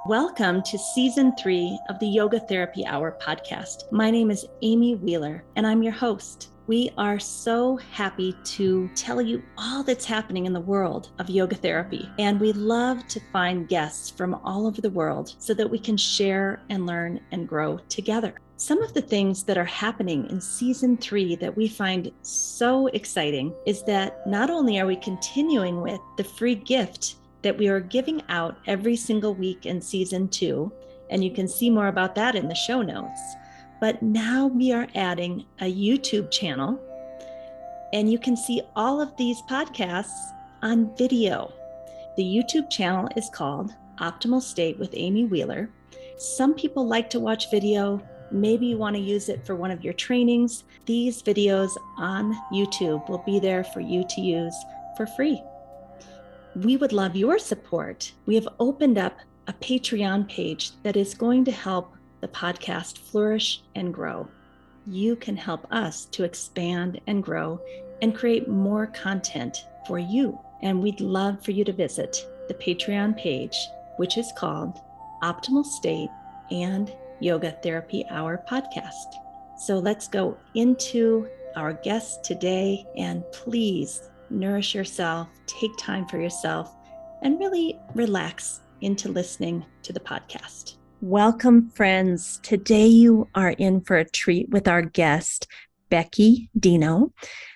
Welcome to Season 3 of the Yoga Therapy Hour podcast. My name is Amy Wheeler, and I'm your host. We are so happy to tell you all that's happening in the world of yoga therapy, and we love to find guests from all over the world so that we can share and learn and grow together. Some of the things that are happening in Season 3 that we find so exciting is that not only are we continuing with the free gift that we are giving out every single week in Season 2, and you can see more about that in the show notes. But now we are adding a YouTube channel, and you can see all of these podcasts on video. The YouTube channel is called Optimal State with Amy Wheeler. Some people like to watch video. Maybe you want to use it for one of your trainings. These videos on YouTube will be there for you to use for free. We would love your support. We have opened up a Patreon page that is going to help the podcast flourish and grow. You can help us to expand and grow and create more content for you. And we'd love for you to visit the Patreon page, which is called Optimal State and Yoga Therapy Hour podcast. So let's go into our guest today, and please nourish yourself, take time for yourself, and really relax into listening to the podcast. Welcome, friends. Today you are in for a treat with our guest, Becky Deano,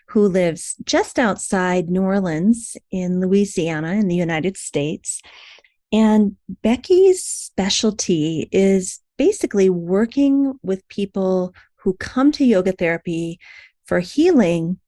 who lives just outside New Orleans in Louisiana in the United States. And Becky's specialty is basically working with people who come to yoga therapy for healing,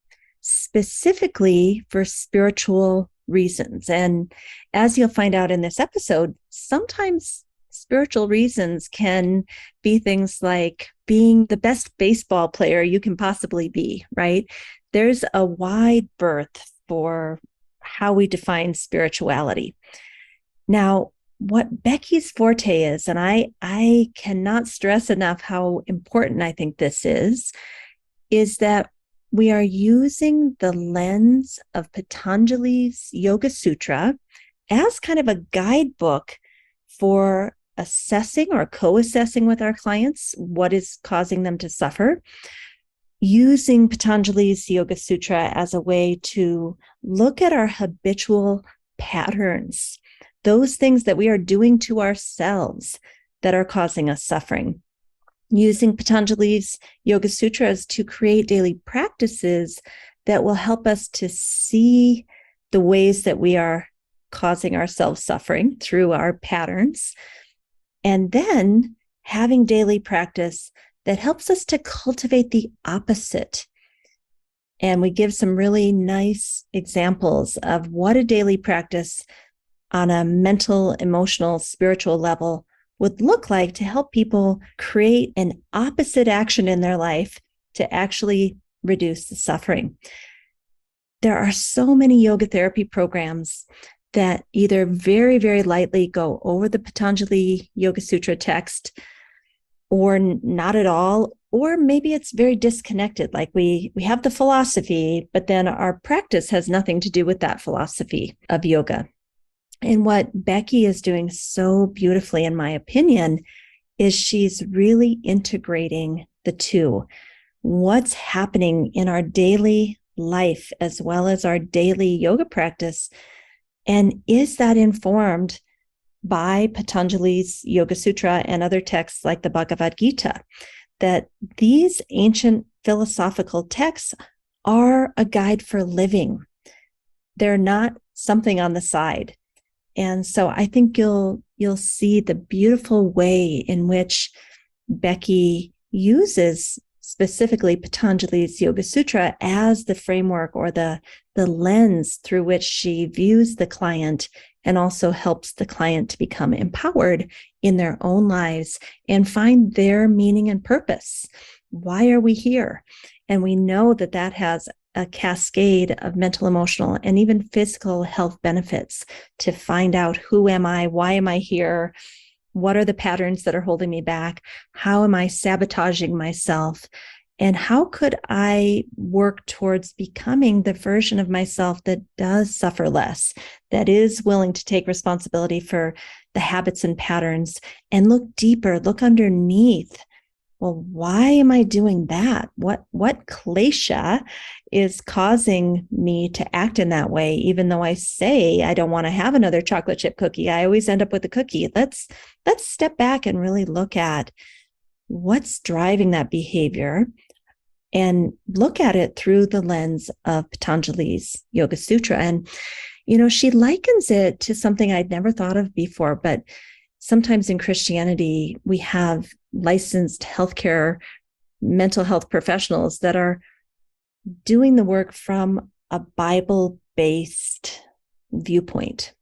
specifically for spiritual reasons. And as you'll find out in this episode, sometimes spiritual reasons can be things like being the best baseball player you can possibly be, right? There's a wide berth for how we define spirituality. Now, what Becky's forte is, and I cannot stress enough how important I think this is that we are using the lens of Patanjali's Yoga Sutra as kind of a guidebook for assessing or co-assessing with our clients what is causing them to suffer, using Patanjali's Yoga Sutra as a way to look at our habitual patterns, those things that we are doing to ourselves that are causing us suffering. Using Patanjali's Yoga Sutras to create daily practices that will help us to see the ways that we are causing ourselves suffering through our patterns, and then having daily practice that helps us to cultivate the opposite. And we give some really nice examples of what a daily practice on a mental, emotional, spiritual level would look like to help people create an opposite action in their life to actually reduce the suffering. There are so many yoga therapy programs that either very, very lightly go over the Patanjali Yoga Sutra text, or not at all, or maybe it's very disconnected. Like we have the philosophy, but then our practice has nothing to do with that philosophy of yoga. And what Becky is doing so beautifully, in my opinion, is she's really integrating the two. What's happening in our daily life as well as our daily yoga practice? And is that informed by Patanjali's Yoga Sutra and other texts like the Bhagavad Gita? That these ancient philosophical texts are a guide for living. They're not something on the side. And so I think you'll see the beautiful way in which Becky uses specifically Patanjali's Yoga Sutra as the framework or the lens through which she views the client, and also helps the client to become empowered in their own lives and find their meaning and purpose. Why are we here? And we know that that has a cascade of mental, emotional, and even physical health benefits to find out who am I, why am I here, what are the patterns that are holding me back, how am I sabotaging myself, And how could I work towards becoming the version of myself that does suffer less, that is willing to take responsibility for the habits and patterns and look deeper, look underneath. Well, why am I doing that? What klesha is causing me to act in that way? Even though I say I don't want to have another chocolate chip cookie, I always end up with a cookie. Let's step back and really look at what's driving that behavior and look at it through the lens of Patanjali's Yoga Sutra. And, she likens it to something I'd never thought of before, but sometimes in Christianity, we have licensed healthcare, mental health professionals that are doing the work from a Bible-based viewpoint.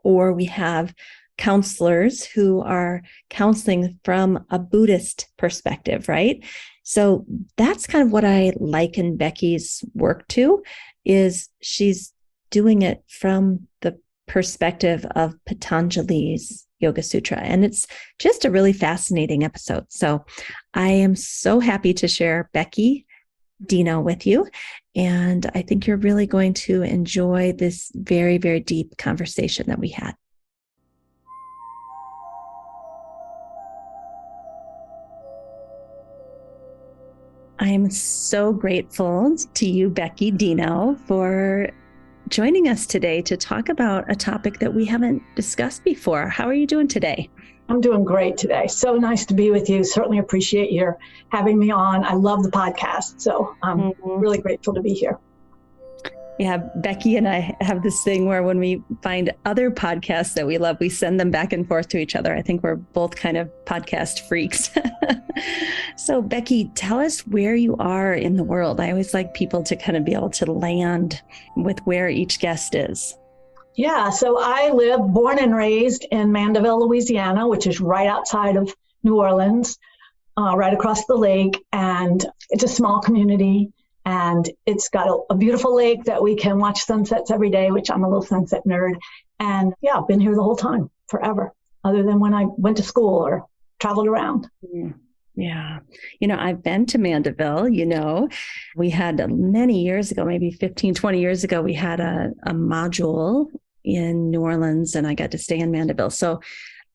Or we have counselors who are counseling from a Buddhist perspective, right? So that's kind of what I liken Becky's work to, is she's doing it from the perspective of Patanjali's Yoga Sutra. And it's just a really fascinating episode. So I am so happy to share Becky, Deano with you. And I think you're really going to enjoy this very, very deep conversation that we had. I am so grateful to you, Becky, Deano, for joining us today to talk about a topic that we haven't discussed before. How are you doing today? I'm doing great today. So nice to be with you. Certainly appreciate your having me on. I love the podcast. So I'm really grateful to be here. Yeah, Becky and I have this thing where when we find other podcasts that we love, we send them back and forth to each other. I think we're both kind of podcast freaks. So Becky, tell us where you are in the world. I always like people to kind of be able to land with where each guest is. Yeah, so I live, born and raised in Mandeville, Louisiana, which is right outside of New Orleans, right across the lake. And it's a small community. And it's got a beautiful lake that we can watch sunsets every day, which I'm a little sunset nerd. And yeah, I've been here the whole time, forever, other than when I went to school or traveled around. Yeah. I've been to Mandeville, we had many years ago, maybe 15, 20 years ago, we had a module in New Orleans and I got to stay in Mandeville. So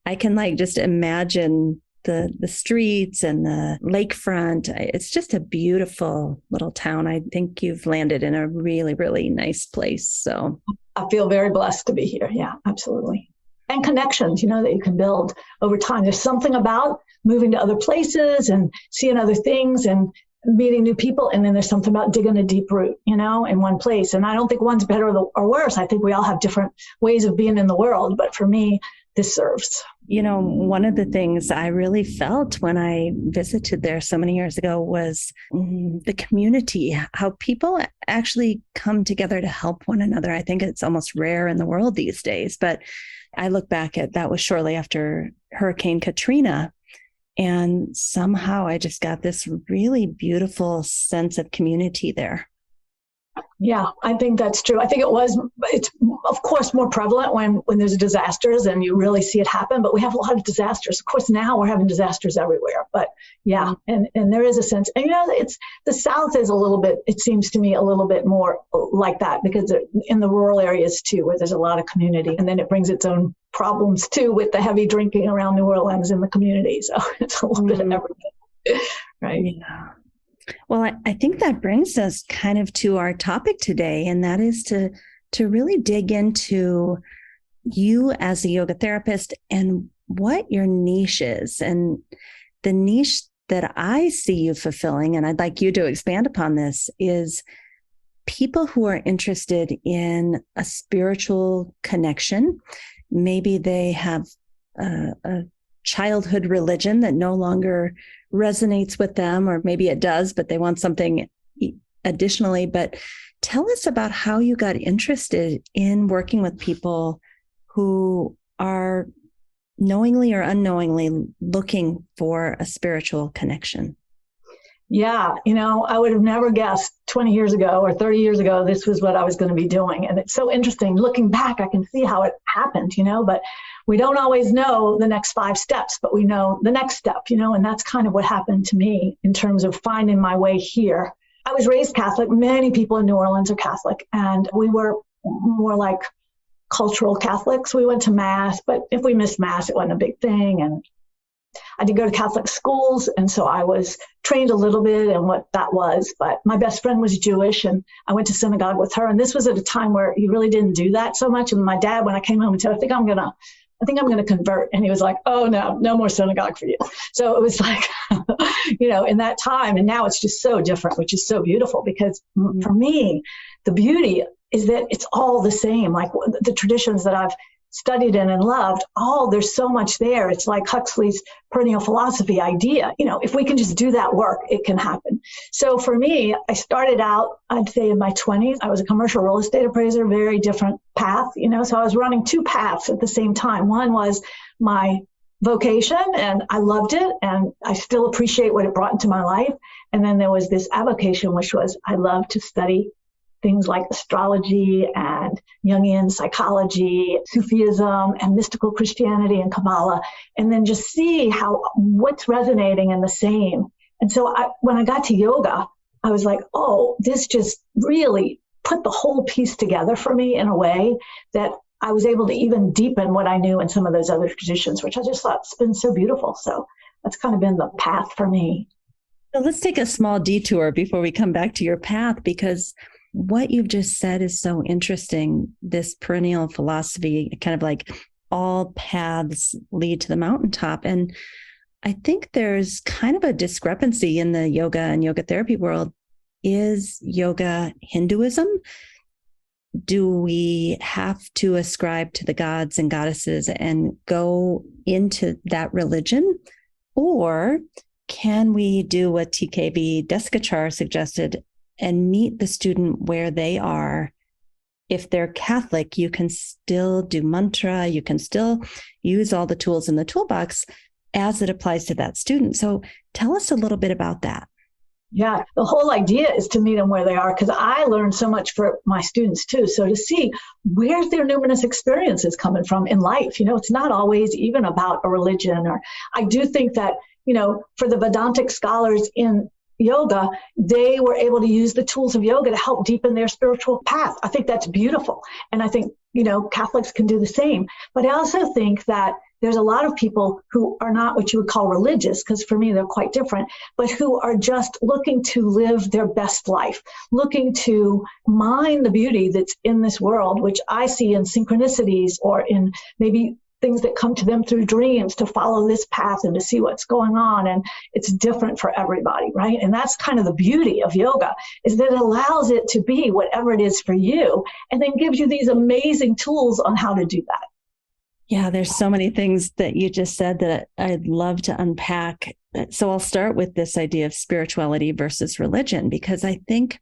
I can just imagine the streets and the lakefront. It's just a beautiful little town. I think you've landed in a really, really nice place. So I feel very blessed to be here. Yeah, absolutely. And connections, that you can build over time. There's something about moving to other places and seeing other things and meeting new people. And then there's something about digging a deep root, in one place. And I don't think one's better or worse. I think we all have different ways of being in the world. But for me, this serves. One of the things I really felt when I visited there so many years ago was the community, how people actually come together to help one another. I think it's almost rare in the world these days, but I look back at that was shortly after Hurricane Katrina. And somehow I just got this really beautiful sense of community there. Yeah, I think that's true. I think it's of course more prevalent when there's disasters and you really see it happen, but we have a lot of disasters. Of course, now we're having disasters everywhere, but yeah, and there is a sense, and it's the South is a little bit, it seems to me a little bit more like that because in the rural areas too, where there's a lot of community, and then it brings its own problems too with the heavy drinking around New Orleans in the community. So it's a little bit of everything, right? Yeah. Well, I think that brings us kind of to our topic today, and that is to really dig into you as a yoga therapist and what your niche is. And the niche that I see you fulfilling, and I'd like you to expand upon this, is people who are interested in a spiritual connection. Maybe they have a childhood religion that no longer resonates with them, or maybe it does, but they want something additionally. But tell us about how you got interested in working with people who are knowingly or unknowingly looking for a spiritual connection. Yeah, I would have never guessed 20 years ago or 30 years ago, this was what I was going to be doing. And it's so interesting. Looking back, I can see how it happened, but we don't always know the next 5 steps, but we know the next step, and that's kind of what happened to me in terms of finding my way here. I was raised Catholic. Many people in New Orleans are Catholic, and we were more like cultural Catholics. We went to Mass, but if we missed Mass, it wasn't a big thing. And I did go to Catholic schools, and so I was trained a little bit in what that was. But my best friend was Jewish, and I went to synagogue with her. And this was at a time where you really didn't do that so much. And my dad, when I came home, and said, I think I'm gonna convert. And he was like, oh, no more synagogue for you. So it was like, in that time. And now it's just so different, which is so beautiful, because for me, the beauty is that it's all the same. Like the traditions that I've studied in and loved, there's so much there. It's like Huxley's perennial philosophy idea. If we can just do that work, it can happen. So for me, I started out, I'd say in my 20s, I was a commercial real estate appraiser, very different path, so I was running 2 paths at the same time. One was my vocation, and I loved it, and I still appreciate what it brought into my life. And then there was this avocation, which was I love to study things like astrology and Jungian psychology, Sufism and mystical Christianity and Kabbalah, and then just see what's resonating and the same. And so when I got to yoga, I was like, this just really put the whole piece together for me in a way that I was able to even deepen what I knew in some of those other traditions, which I just thought has been so beautiful. So that's kind of been the path for me. So let's take a small detour before we come back to your path, because what you've just said is so interesting. This perennial philosophy, kind of like all paths lead to the mountaintop. And I think there's kind of a discrepancy in the yoga and yoga therapy world. Is yoga Hinduism? Do we have to ascribe to the gods and goddesses and go into that religion? Or can we do what TKV Deskachar suggested and meet the student where they are? If they're Catholic, you can still do mantra, you can still use all the tools in the toolbox as it applies to that student. So tell us a little bit about that. Yeah, the whole idea is to meet them where they are, because I learned so much for my students too. So to see where's their numinous experiences coming from in life, it's not always even about a religion. Or I do think that, for the Vedantic scholars in yoga, they were able to use the tools of yoga to help deepen their spiritual path. I think that's beautiful. And I think, Catholics can do the same. But I also think that there's a lot of people who are not what you would call religious, because for me, they're quite different, but who are just looking to live their best life, looking to mine the beauty that's in this world, which I see in synchronicities or in maybe things that come to them through dreams, to follow this path and to see what's going on. And it's different for everybody, right? And that's kind of the beauty of yoga, is that it allows it to be whatever it is for you, and then gives you these amazing tools on how to do that. Yeah, there's so many things that you just said that I'd love to unpack. So I'll start with this idea of spirituality versus religion, because I think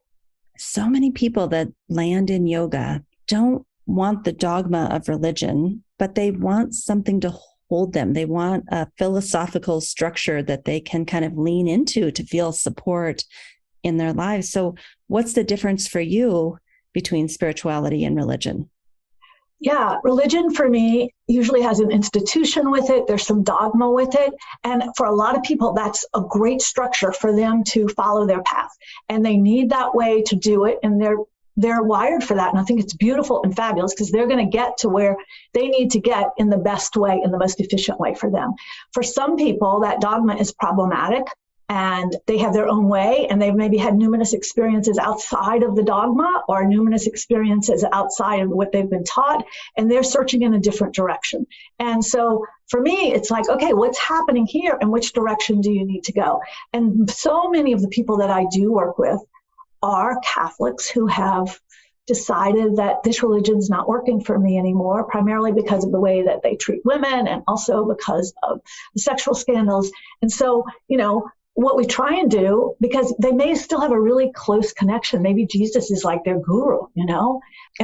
so many people that land in yoga don't want the dogma of religion, but they want something to hold them. They want a philosophical structure that they can kind of lean into to feel support in their lives. So what's the difference for you between spirituality and religion? Yeah, religion for me usually has an institution with it. There's some dogma with it. And for a lot of people, that's a great structure for them to follow their path. And they need that way to do it. And they're wired for that. And I think it's beautiful and fabulous, because they're going to get to where they need to get in the best way, in the most efficient way for them. For some people, that dogma is problematic, and they have their own way, and they've maybe had numinous experiences outside of the dogma, or numinous experiences outside of what they've been taught, and they're searching in a different direction. And so for me, it's like, okay, what's happening here, and which direction do you need to go? And so many of the people that I do work with are Catholics who have decided that this religion's not working for me anymore, primarily because of the way that they treat women, and also because of the sexual scandals. And so, what we try and do, because they may still have a really close connection. Maybe Jesus is like their guru, and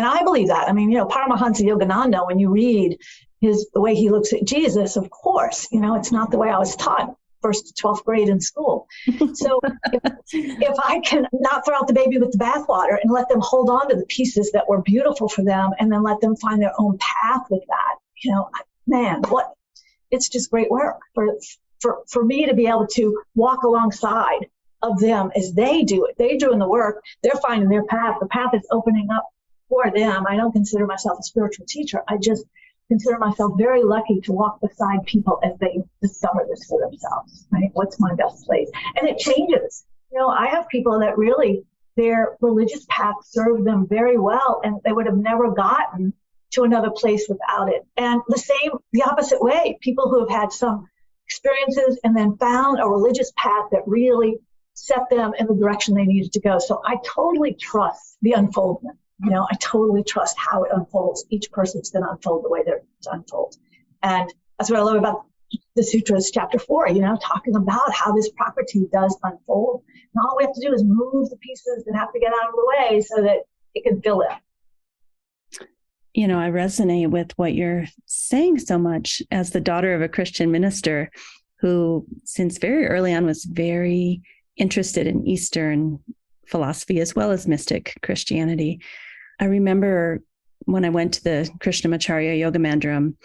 I believe that. I mean, Paramahansa Yogananda, when you read the way he looks at Jesus, of course, it's not the way I was taught first to 12th grade in school. So if I can not throw out the baby with the bathwater and let them hold on to the pieces that were beautiful for them, and then let them find their own path with that, man, it's just great work for me to be able to walk alongside of them as they do it. They're doing the work. They're finding their path. The path is opening up for them. I don't consider myself a spiritual teacher. I just consider myself very lucky to walk beside people as they discover this for themselves, right? What's my best place? And it changes. I have people that really, their religious path served them very well, and they would have never gotten to another place without it. And the opposite way, people who have had some experiences and then found a religious path that really set them in the direction they needed to go. So I totally trust the unfoldment. I totally trust how it unfolds. Each person's going to unfold the way they're to unfold. And that's what I love about the sutras, chapter 4, talking about how this property does unfold. And all we have to do is move the pieces that have to get out of the way so that it can fill in. I resonate with what you're saying so much as the daughter of a Christian minister who, since very early on, was very interested in Eastern philosophy as well as mystic Christianity. I remember when I went to the Krishnamacharaya Yoga Mandiram,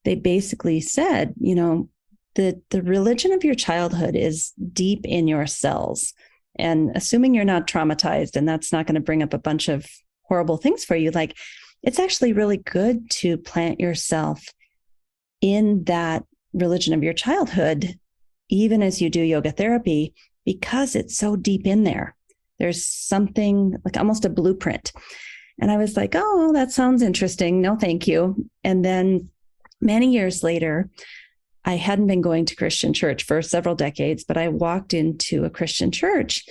they basically said, the religion of your childhood is deep in your cells. And assuming you're not traumatized and that's not going to bring up a bunch of horrible things for you, it's actually really good to plant yourself in that religion of your childhood, even as you do yoga therapy, because it's so deep in there. There's something like almost a blueprint. And I was like, oh, that sounds interesting. No, thank you. And then many years later, I hadn't been going to Christian church for several decades, but I walked into a Christian church.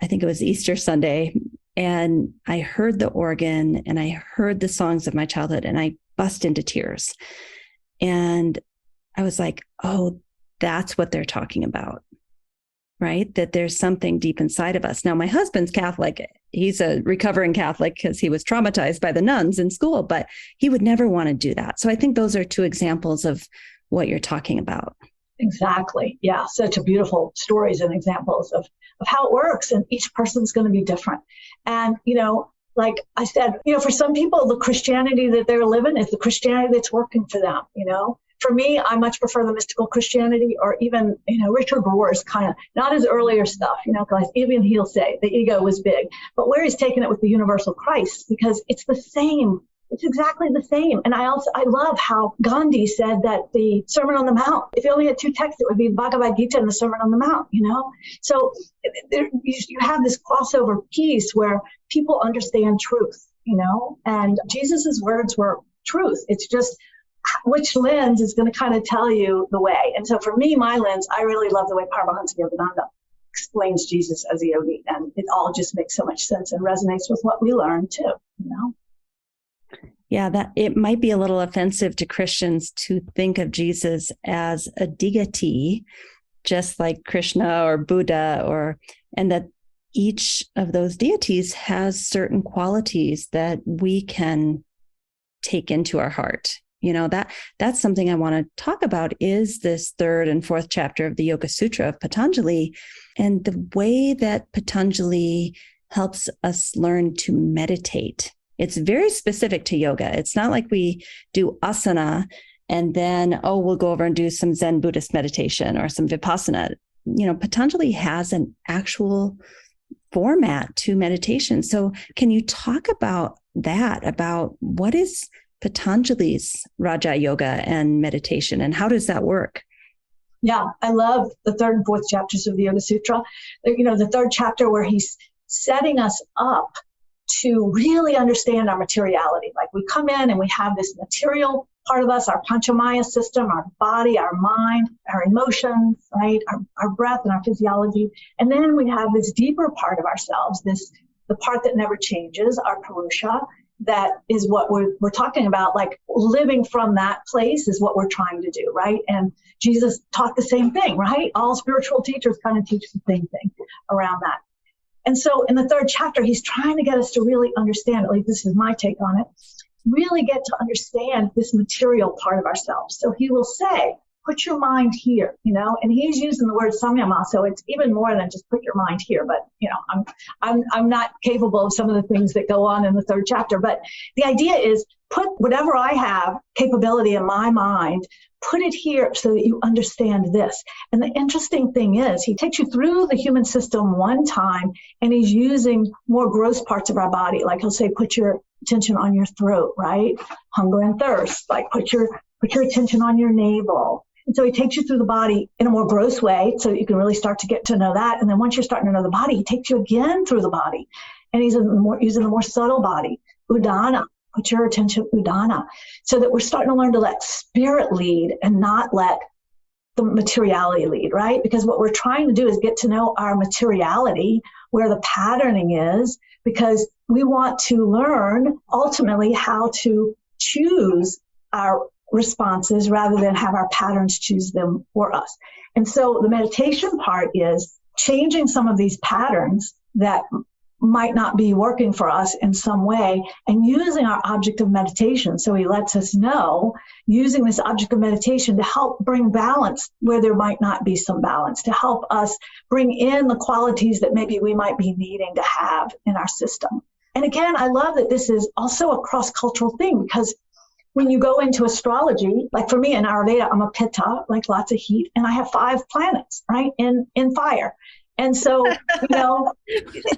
I think it was Easter Sunday. And I heard the organ and I heard the songs of my childhood and I bust into tears. And I was like, oh, that's what they're talking about, right? That there's something deep inside of us. Now, my husband's Catholic. He's a recovering Catholic because he was traumatized by the nuns in school, but he would never want to do that. So I think those are two examples of what you're talking about. Exactly. Yeah. Such a beautiful stories and examples of how it works. And each person's going to be different. And, like I said, for some people, the Christianity that they're living is the Christianity that's working for them. For me, I much prefer the mystical Christianity or even, Richard Rohr's kind of, not his earlier stuff, because even he'll say the ego was big, but where he's taken it with the universal Christ, because it's the same. It's exactly the same. And I love how Gandhi said that the Sermon on the Mount, if you only had two texts, it would be Bhagavad Gita and the Sermon on the Mount, So you have this crossover piece where people understand truth, and Jesus's words were truth. It's just which lens is going to kind of tell you the way. And so for me, my lens, I really love the way Paramahansa Yogananda explains Jesus as a yogi. And it all just makes so much sense and resonates with what we learn too, Yeah, that it might be a little offensive to Christians to think of Jesus as a deity, just like Krishna or Buddha, and that each of those deities has certain qualities that we can take into our heart. That's something I want to talk about is this 3rd and 4th chapter of the Yoga Sutra of Patanjali and the way that Patanjali helps us learn to meditate. It's very specific to yoga. It's not like we do asana and then, we'll go over and do some Zen Buddhist meditation or some Vipassana. Patanjali has an actual format to meditation. So can you talk about that, about what is Patanjali's Raja Yoga and meditation, and how does that work? Yeah, I love the 3rd and 4th chapters of the Yoga Sutra. The 3rd chapter where he's setting us up to really understand our materiality. Like we come in and we have this material part of us, our Panchamaya system, our body, our mind, our emotions, right? Our breath and our physiology. And then we have this deeper part of ourselves, the part that never changes, our Purusha. That is what we're talking about, like living from that place is what we're trying to do, right? And Jesus taught the same thing, right? All spiritual teachers kind of teach the same thing around that. And so in the 3rd chapter, he's trying to get us to really understand, at least this is my take on it, really get to understand this material part of ourselves. So he will say, put your mind here, and he's using the word samyama, so it's even more than just put your mind here. But, I'm not capable of some of the things that go on in the 3rd chapter. But the idea is put whatever I have capability in my mind, put it here so that you understand this. And the interesting thing is he takes you through the human system one time, and he's using more gross parts of our body. Like he'll say, put your attention on your throat, right? Hunger and thirst, like put your attention on your navel. And so he takes you through the body in a more gross way so that you can really start to get to know that. And then once you're starting to know the body, he takes you again through the body. And he's using the more subtle body, Udana. Put your attention, Udana, so that we're starting to learn to let spirit lead and not let the materiality lead, right? Because what we're trying to do is get to know our materiality, where the patterning is, because we want to learn ultimately how to choose our responses rather than have our patterns choose them for us. And so the meditation part is changing some of these patterns that might not be working for us in some way, and using our object of meditation. So he lets us know, using this object of meditation to help bring balance where there might not be some balance, to help us bring in the qualities that maybe we might be needing to have in our system. And again, I love that this is also a cross-cultural thing, because when you go into astrology, like for me in Ayurveda, I'm a Pitta, like lots of heat, and I have 5 planets, right, in fire. And so,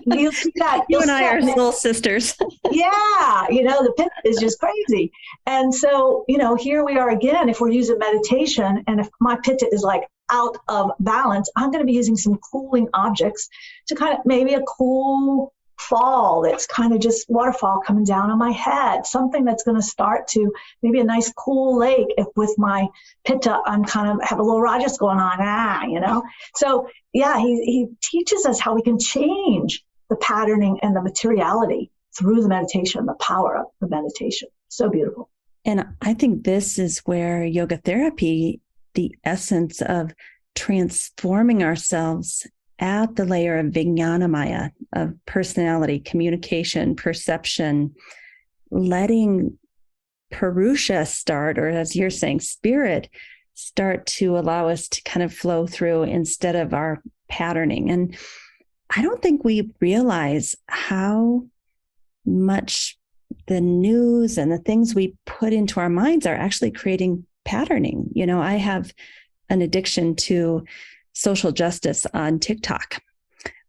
you see that. You and I are soul sisters. Yeah, the Pitta is just crazy. And so, here we are again, if we're using meditation, and if my Pitta is like out of balance, I'm going to be using some cooling objects to kind of maybe a cool fall that's kind of just waterfall coming down on my head, something that's going to start to maybe a nice cool lake. If with my Pitta, I'm kind of have a little rajas going on, So yeah, he teaches us how we can change the patterning and the materiality through the meditation, the power of the meditation. So beautiful. And I think this is where yoga therapy, the essence of transforming ourselves at the layer of Vijnanamaya, of personality, communication, perception, letting Purusha start, or as you're saying, spirit, start to allow us to kind of flow through instead of our patterning. And I don't think we realize how much the news and the things we put into our minds are actually creating patterning. I have an addiction to social justice on TikTok,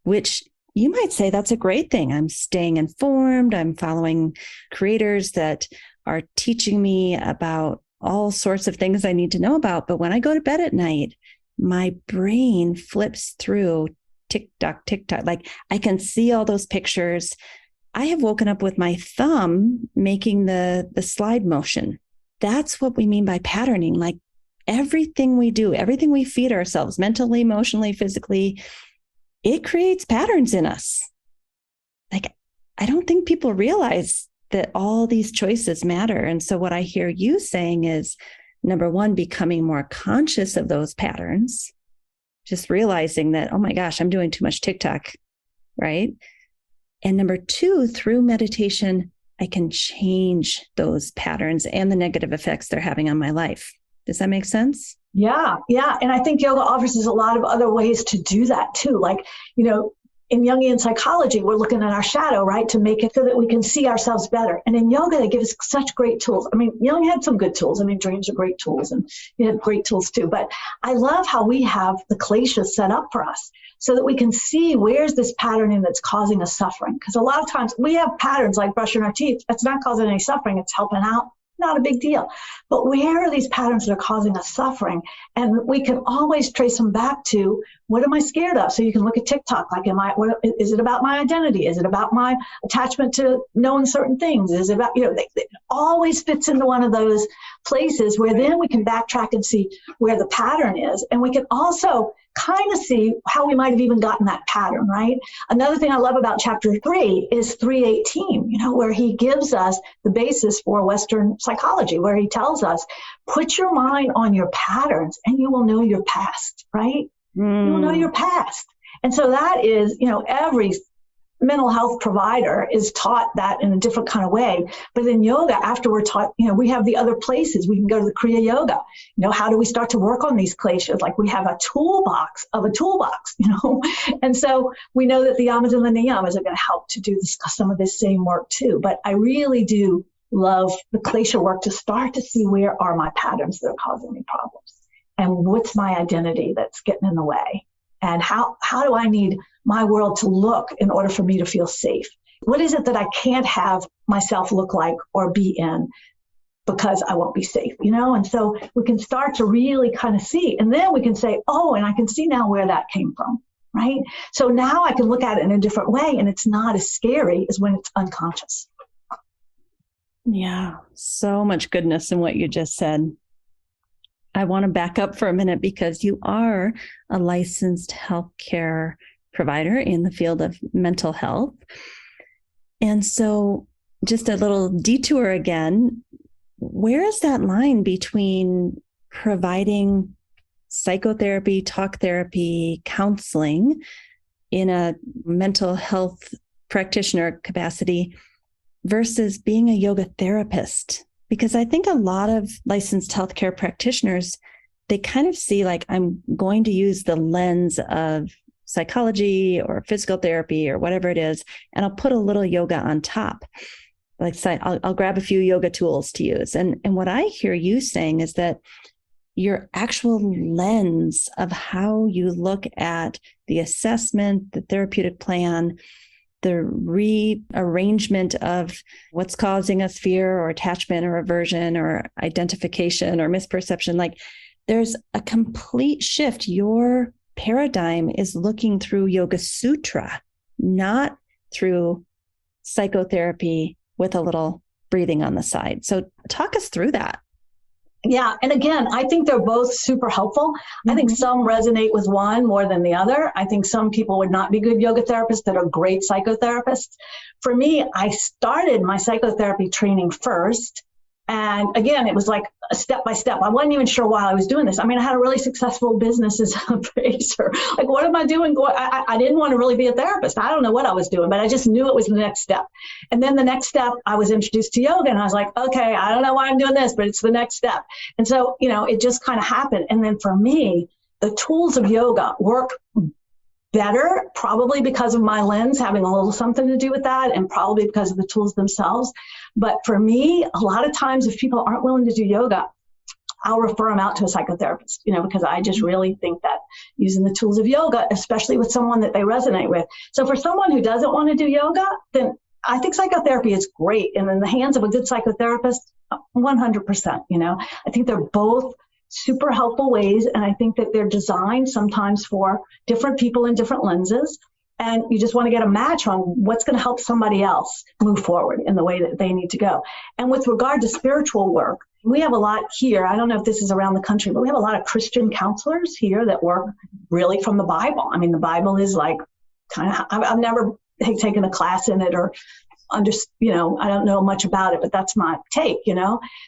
which you might say that's a great thing. I'm staying informed. I'm following creators that are teaching me about all sorts of things I need to know about. But when I go to bed at night, my brain flips through TikTok. Like I can see all those pictures. I have woken up with my thumb making the slide motion. That's what we mean by patterning. Like everything we do, everything we feed ourselves, mentally, emotionally, physically, it creates patterns in us. Like, I don't think people realize that all these choices matter. And so what I hear you saying is, number one, becoming more conscious of those patterns, just realizing that, oh my gosh, I'm doing too much TikTok, right? And number two, through meditation, I can change those patterns and the negative effects they're having on my life. Does that make sense? Yeah. And I think yoga offers us a lot of other ways to do that too. Like, in Jungian psychology, we're looking at our shadow, right, to make it so that we can see ourselves better. And in yoga, they give us such great tools. I mean, Jung had some good tools. I mean, dreams are great tools, and he had great tools too. But I love how we have the kleshas set up for us so that we can see where's this patterning that's causing us suffering. Because a lot of times we have patterns like brushing our teeth. It's not causing any suffering. It's helping out. Not a big deal. But where are these patterns that are causing us suffering? And we can always trace them back to, what am I scared of? So you can look at TikTok, like, is it about my identity? Is it about my attachment to knowing certain things? Is it about, it always fits into one of those places where then we can backtrack and see where the pattern is. And we can also kind of see how we might have even gotten that pattern, right? Another thing I love about chapter 3 is 318, where he gives us the basis for Western psychology, where he tells us, put your mind on your patterns and you will know your past, right? You will know your past. And so that is, every mental health provider is taught that in a different kind of way. But in yoga, after we're taught, we have the other places. We can go to the Kriya Yoga. How do we start to work on these kleshas? Like we have a toolbox of a toolbox, And so we know that the yamas and the niyamas are going to help to do some of this same work too. But I really do love the Klesha work to start to see where are my patterns that are causing me problems, and what's my identity that's getting in the way, and how do I need my world to look in order for me to feel safe? What is it that I can't have myself look like or be in because I won't be safe, And so we can start to really kind of see, and then we can say, oh, and I can see now where that came from, right? So now I can look at it in a different way, and it's not as scary as when it's unconscious. Yeah, so much goodness in what you just said. I want to back up for a minute because you are a licensed healthcare provider in the field of mental health. And so just a little detour again, where is that line between providing psychotherapy, talk therapy, counseling in a mental health practitioner capacity versus being a yoga therapist? Because I think a lot of licensed healthcare practitioners, they kind of see like, I'm going to use the lens of psychology or physical therapy or whatever it is, and I'll put a little yoga on top. Like say, I'll grab a few yoga tools to use. And what I hear you saying is that your actual lens of how you look at the assessment, the therapeutic plan, the rearrangement of what's causing us fear or attachment or aversion or identification or misperception, like there's a complete shift. Your paradigm is looking through Yoga Sutra, not through psychotherapy with a little breathing on the side. So talk us through that. Yeah. And again, I think they're both super helpful. I think some resonate with one more than the other. I think some people would not be good yoga therapists that are great psychotherapists. For me, I started my psychotherapy training first. And again, it was like a step by step. I wasn't even sure why I was doing this. I mean, I had a really successful business as a appraiser. Like, what am I doing? I didn't want to really be a therapist. I don't know what I was doing, but I just knew it was the next step. And then the next step, I was introduced to yoga, and I was like, okay, I don't know why I'm doing this, but it's the next step. And so, it just kind of happened. And then for me, the tools of yoga work better, probably because of my lens having a little something to do with that, and probably because of the tools themselves. But for me, a lot of times if people aren't willing to do yoga, I'll refer them out to a psychotherapist, because I just really think that using the tools of yoga, especially with someone that they resonate with. So for someone who doesn't want to do yoga, then I think psychotherapy is great. And in the hands of a good psychotherapist, 100%, I think they're both super helpful ways. And I think that they're designed sometimes for different people in different lenses. And you just want to get a match on what's going to help somebody else move forward in the way that they need to go. And with regard to spiritual work, we have a lot here. I don't know if this is around the country, but we have a lot of Christian counselors here that work really from the Bible. I mean, the Bible is like I've never taken a class in it or I don't know much about it, but that's my take,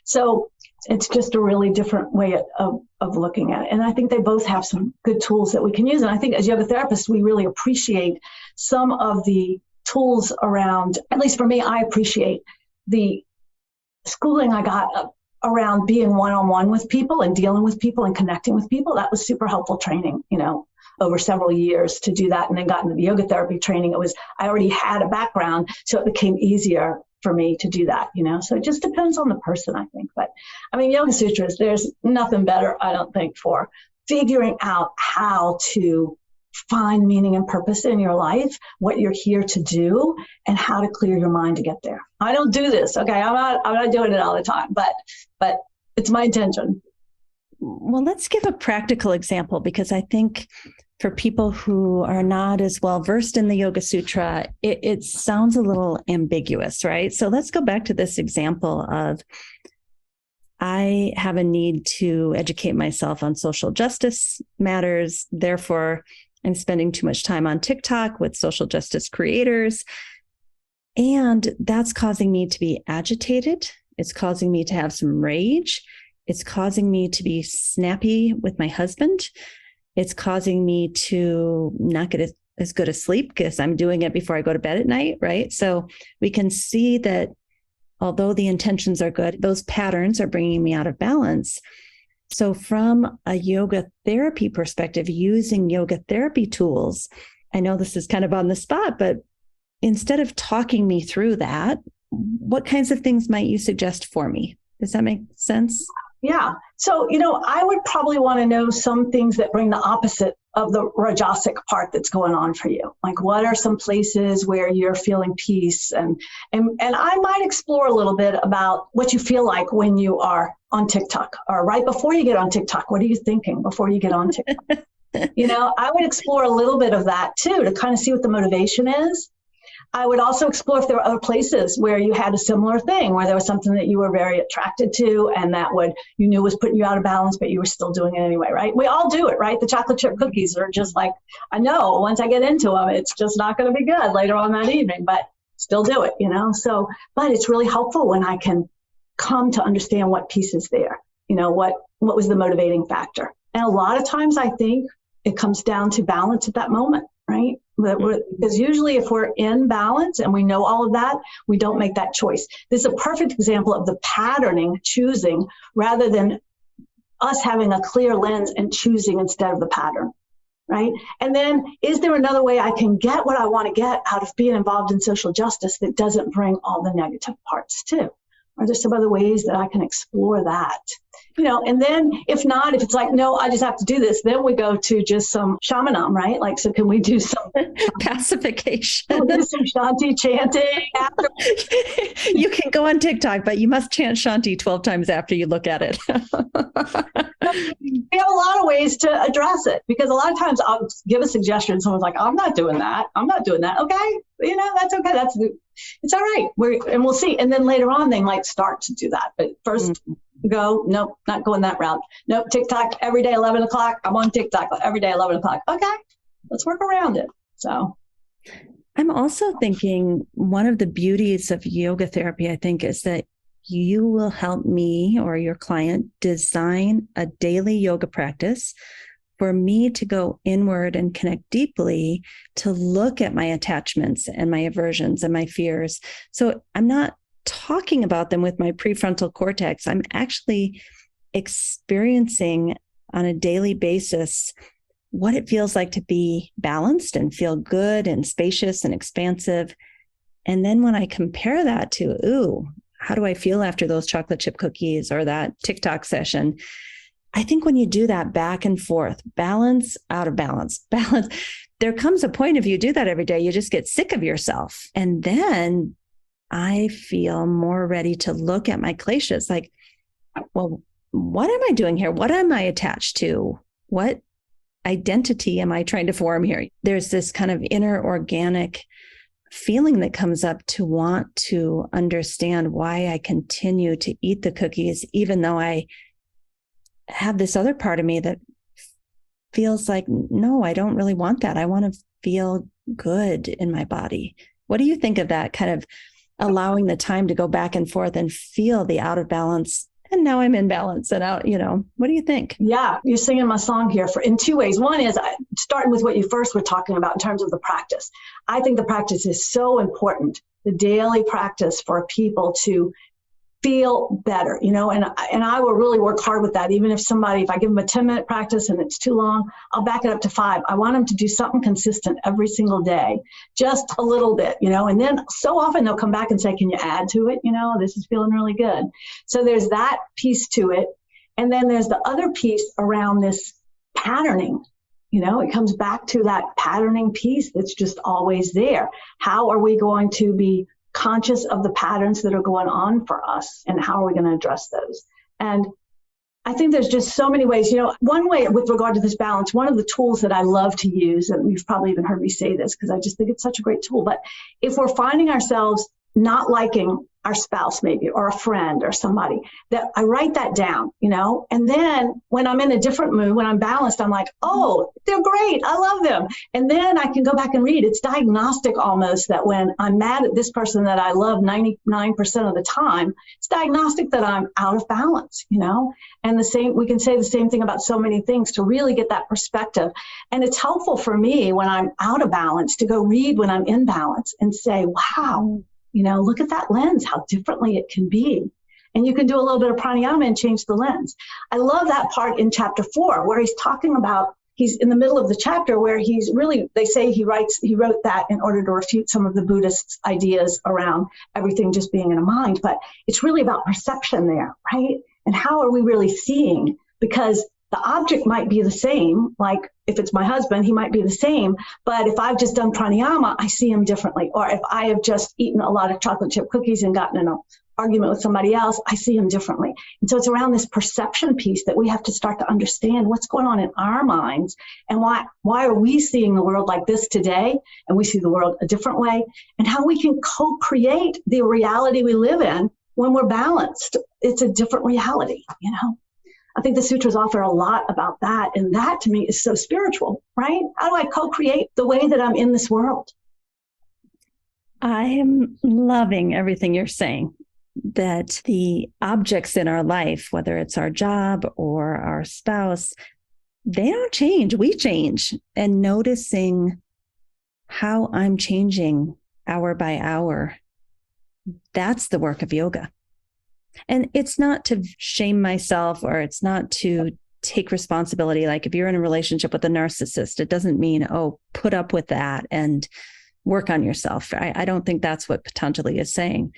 So it's just a really different way of looking at it. And I think they both have some good tools that we can use. And I think as yoga therapists, we really appreciate some of the tools around, at least for me, I appreciate the schooling I got around being one-on-one with people and dealing with people and connecting with people. That was super helpful training, over several years to do that. And then got into the yoga therapy training. I already had a background, so it became easier for me to do that, So it just depends on the person, I think. But I mean, Yoga Sutras, there's nothing better, I don't think, for figuring out how to find meaning and purpose in your life, what you're here to do, and how to clear your mind to get there. I don't do this, okay? I'm not doing it all the time, but it's my intention. Well, let's give a practical example, because I think for people who are not as well versed in the Yoga Sutra, it sounds a little ambiguous, right? So let's go back to this example of, I have a need to educate myself on social justice matters. Therefore, I'm spending too much time on TikTok with social justice creators. And that's causing me to be agitated. It's causing me to have some rage. It's causing me to be snappy with my husband. It's causing me to not get as good a sleep because I'm doing it before I go to bed at night, right? So we can see that although the intentions are good, those patterns are bringing me out of balance. So from a yoga therapy perspective, using yoga therapy tools, I know this is kind of on the spot, but instead of talking me through that, what kinds of things might you suggest for me? Does that make sense? Yeah. So, I would probably want to know some things that bring the opposite of the Rajasic part that's going on for you. Like, what are some places where you're feeling peace? And I might explore a little bit about what you feel like when you are on TikTok, or right before you get on TikTok. What are you thinking before you get on TikTok? I would explore a little bit of that too, to kind of see what the motivation is. I would also explore if there were other places where you had a similar thing, where there was something that you were very attracted to and that you knew was putting you out of balance, but you were still doing it anyway, right? We all do it, right? The chocolate chip cookies are just like, I know once I get into them, it's just not going to be good later on that evening, but still do it, So, but it's really helpful when I can come to understand what piece is there, what was the motivating factor. And a lot of times I think it comes down to balance at that moment, right? Because usually if we're in balance and we know all of that, we don't make that choice. This is a perfect example of the patterning, choosing, rather than us having a clear lens and choosing instead of the pattern, right? And then, is there another way I can get what I want to get out of being involved in social justice that doesn't bring all the negative parts too? Are there some other ways that I can explore that? And then if not, if it's like, no, I just have to do this, then we go to just some shamanam, right? Like, so can we do some pacification? Do some Shanti chanting after? You can go on TikTok, but you must chant Shanti 12 times after you look at it. We have a lot of ways to address it, because a lot of times I'll give a suggestion. Someone's like, I'm not doing that. Okay. That's okay. It's all right. And we'll see. And then later on, they might start to do that. But first, go, nope, not going that route. Nope, TikTok every day, 11 o'clock. I'm on TikTok every day, 11 o'clock. Okay, let's work around it. So I'm also thinking one of the beauties of yoga therapy, I think, is that you will help me or your client design a daily yoga practice for me to go inward and connect deeply, to look at my attachments and my aversions and my fears. So I'm not talking about them with my prefrontal cortex. I'm actually experiencing on a daily basis what it feels like to be balanced and feel good and spacious and expansive. And then when I compare that to, how do I feel after those chocolate chip cookies or that TikTok session? I think when you do that back and forth, balance, out of balance, balance, there comes a point if you do that every day, you just get sick of yourself. And then I feel more ready to look at my kleshas like, well, what am I doing here? What am I attached to? What identity am I trying to form here? There's this kind of inner organic feeling that comes up to want to understand why I continue to eat the cookies, even though I have this other part of me that feels like, no, I don't really want that. I want to feel good in my body. What do you think of that kind of allowing the time to go back and forth and feel the out of balance? And now I'm in balance and out, what do you think? Yeah, you're singing my song here in two ways. One is starting with what you first were talking about in terms of the practice. I think the practice is so important, the daily practice for people to feel better, and I will really work hard with that. Even if I give them a 10-minute practice and it's too long, I'll back it up to 5. I want them to do something consistent every single day, just a little bit, and then so often they'll come back and say, can you add to it? This is feeling really good. So there's that piece to it. And then there's the other piece around this patterning. It comes back to that patterning piece that's just always there. How are we going to be conscious of the patterns that are going on for us, and how are we going to address those? And I think there's just so many ways. One way with regard to this balance, one of the tools that I love to use, and you've probably even heard me say this because I just think it's such a great tool, but if we're finding ourselves not liking our spouse maybe, or a friend or somebody, that I write that down, and then when I'm in a different mood, when I'm balanced, I'm like, oh, they're great. I love them. And then I can go back and read. It's diagnostic almost that when I'm mad at this person that I love 99% of the time, it's diagnostic that I'm out of balance, and we can say the same thing about so many things to really get that perspective. And it's helpful for me when I'm out of balance to go read when I'm in balance and say, wow, look at that lens, how differently it can be. And you can do a little bit of pranayama and change the lens. I love that part in chapter 4, where he's talking about he's in the middle of the chapter where he's really, they say he wrote that in order to refute some of the Buddhist ideas around everything just being in a mind. But it's really about perception there, right? And how are we really seeing? Because the object might be the same, like if it's my husband, he might be the same, but if I've just done pranayama, I see him differently. Or if I have just eaten a lot of chocolate chip cookies and gotten in an argument with somebody else, I see him differently. And so it's around this perception piece that we have to start to understand what's going on in our minds and why are we seeing the world like this today and we see the world a different way, and how we can co-create the reality we live in when we're balanced. It's a different reality, you know? I think the sutras offer a lot about that. And that to me is so spiritual, right? How do I co-create the way that I'm in this world? I am loving everything you're saying, that the objects in our life, whether it's our job or our spouse, they don't change. We change. And noticing how I'm changing hour by hour, that's the work of yoga. And it's not to shame myself, or it's not to take responsibility. Like if you're in a relationship with a narcissist, it doesn't mean, oh, put up with that and work on yourself. I don't think that's what Patanjali is saying.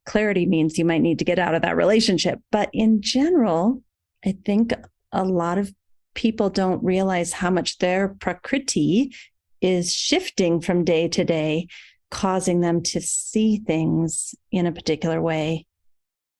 Clarity means you might need to get out of that relationship. But in general, I think a lot of people don't realize how much their prakriti is shifting from day to day, causing them to see things in a particular way.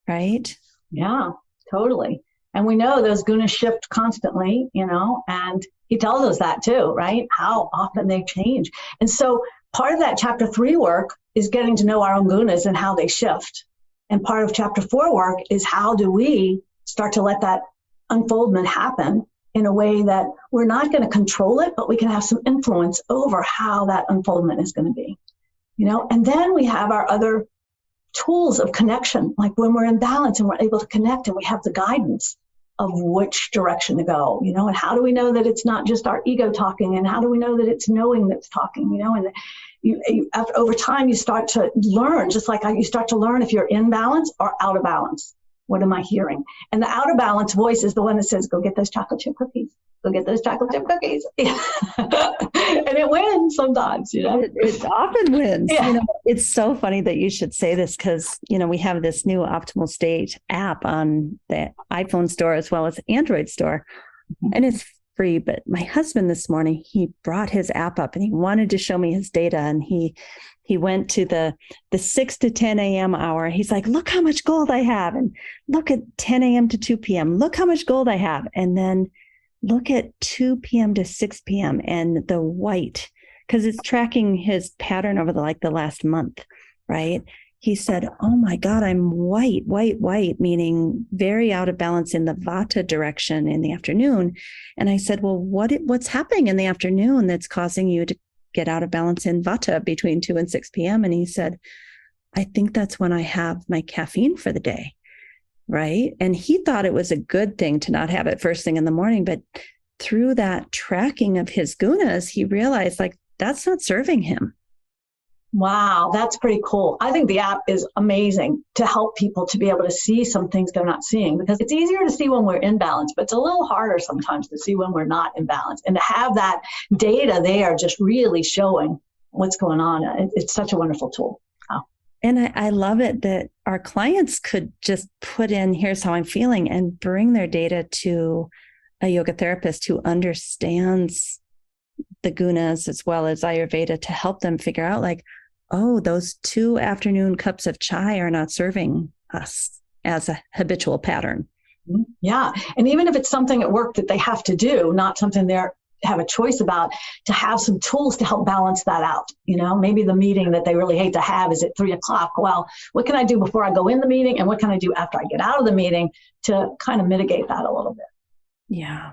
Right? Yeah, totally. And we know those gunas shift constantly, you know, and he tells us that too, right? How often they change. And so part of that chapter 3 work is getting to know our own gunas and how they shift. And part of chapter 4 work is how do we start to let that unfoldment happen in a way that we're not going to control it, but we can have some influence over how that unfoldment is going to be, you know? And then we have our other tools of connection, like when we're in balance and we're able to connect and we have the guidance of which direction to go, you know, and how do we know that it's not just our ego talking, and how do we know that it's knowing that's talking, you know, and over time you start to learn, just like you start to learn if you're in balance or out of balance. What am I hearing? And the out of balance voice is the one that says, go get those chocolate chip cookies. Go get those chocolate chip cookies. And it wins sometimes, you know. It often wins. Yeah. You know, it's so funny that you should say this because, you know, we have this new Optimal State app on the iPhone store as well as Android store. Mm-hmm. And it's free. But my husband this morning, he brought his app up and he wanted to show me his data. And he went to the 6 to 10 a.m. hour. He's like, look how much gold I have. And look at 10 a.m. to 2 p.m. Look how much gold I have. And then look at 2 p.m. to 6 p.m. and the white, because it's tracking his pattern over the last month, right? He said, oh my God, I'm white, meaning very out of balance in the Vata direction in the afternoon. And I said, well, what's happening in the afternoon that's causing you to get out of balance in Vata between 2 and 6 p.m.? And he said, I think that's when I have my caffeine for the day. Right. And he thought it was a good thing to not have it first thing in the morning. But through that tracking of his gunas, he realized that's not serving him. Wow, that's pretty cool. I think the app is amazing to help people to be able to see some things they're not seeing, because it's easier to see when we're in balance, but it's a little harder sometimes to see when we're not in balance. And to have that data there just really showing what's going on, it's such a wonderful tool. Wow. And I love it that our clients could just put in, here's how I'm feeling, and bring their data to a yoga therapist who understands the gunas as well as Ayurveda to help them figure out oh, those 2 afternoon cups of chai are not serving us as a habitual pattern. Yeah. And even if it's something at work that they have to do, not something they have a choice about, to have some tools to help balance that out. You know, maybe the meeting that they really hate to have is at 3:00. Well, what can I do before I go in the meeting? And what can I do after I get out of the meeting to kind of mitigate that a little bit? Yeah.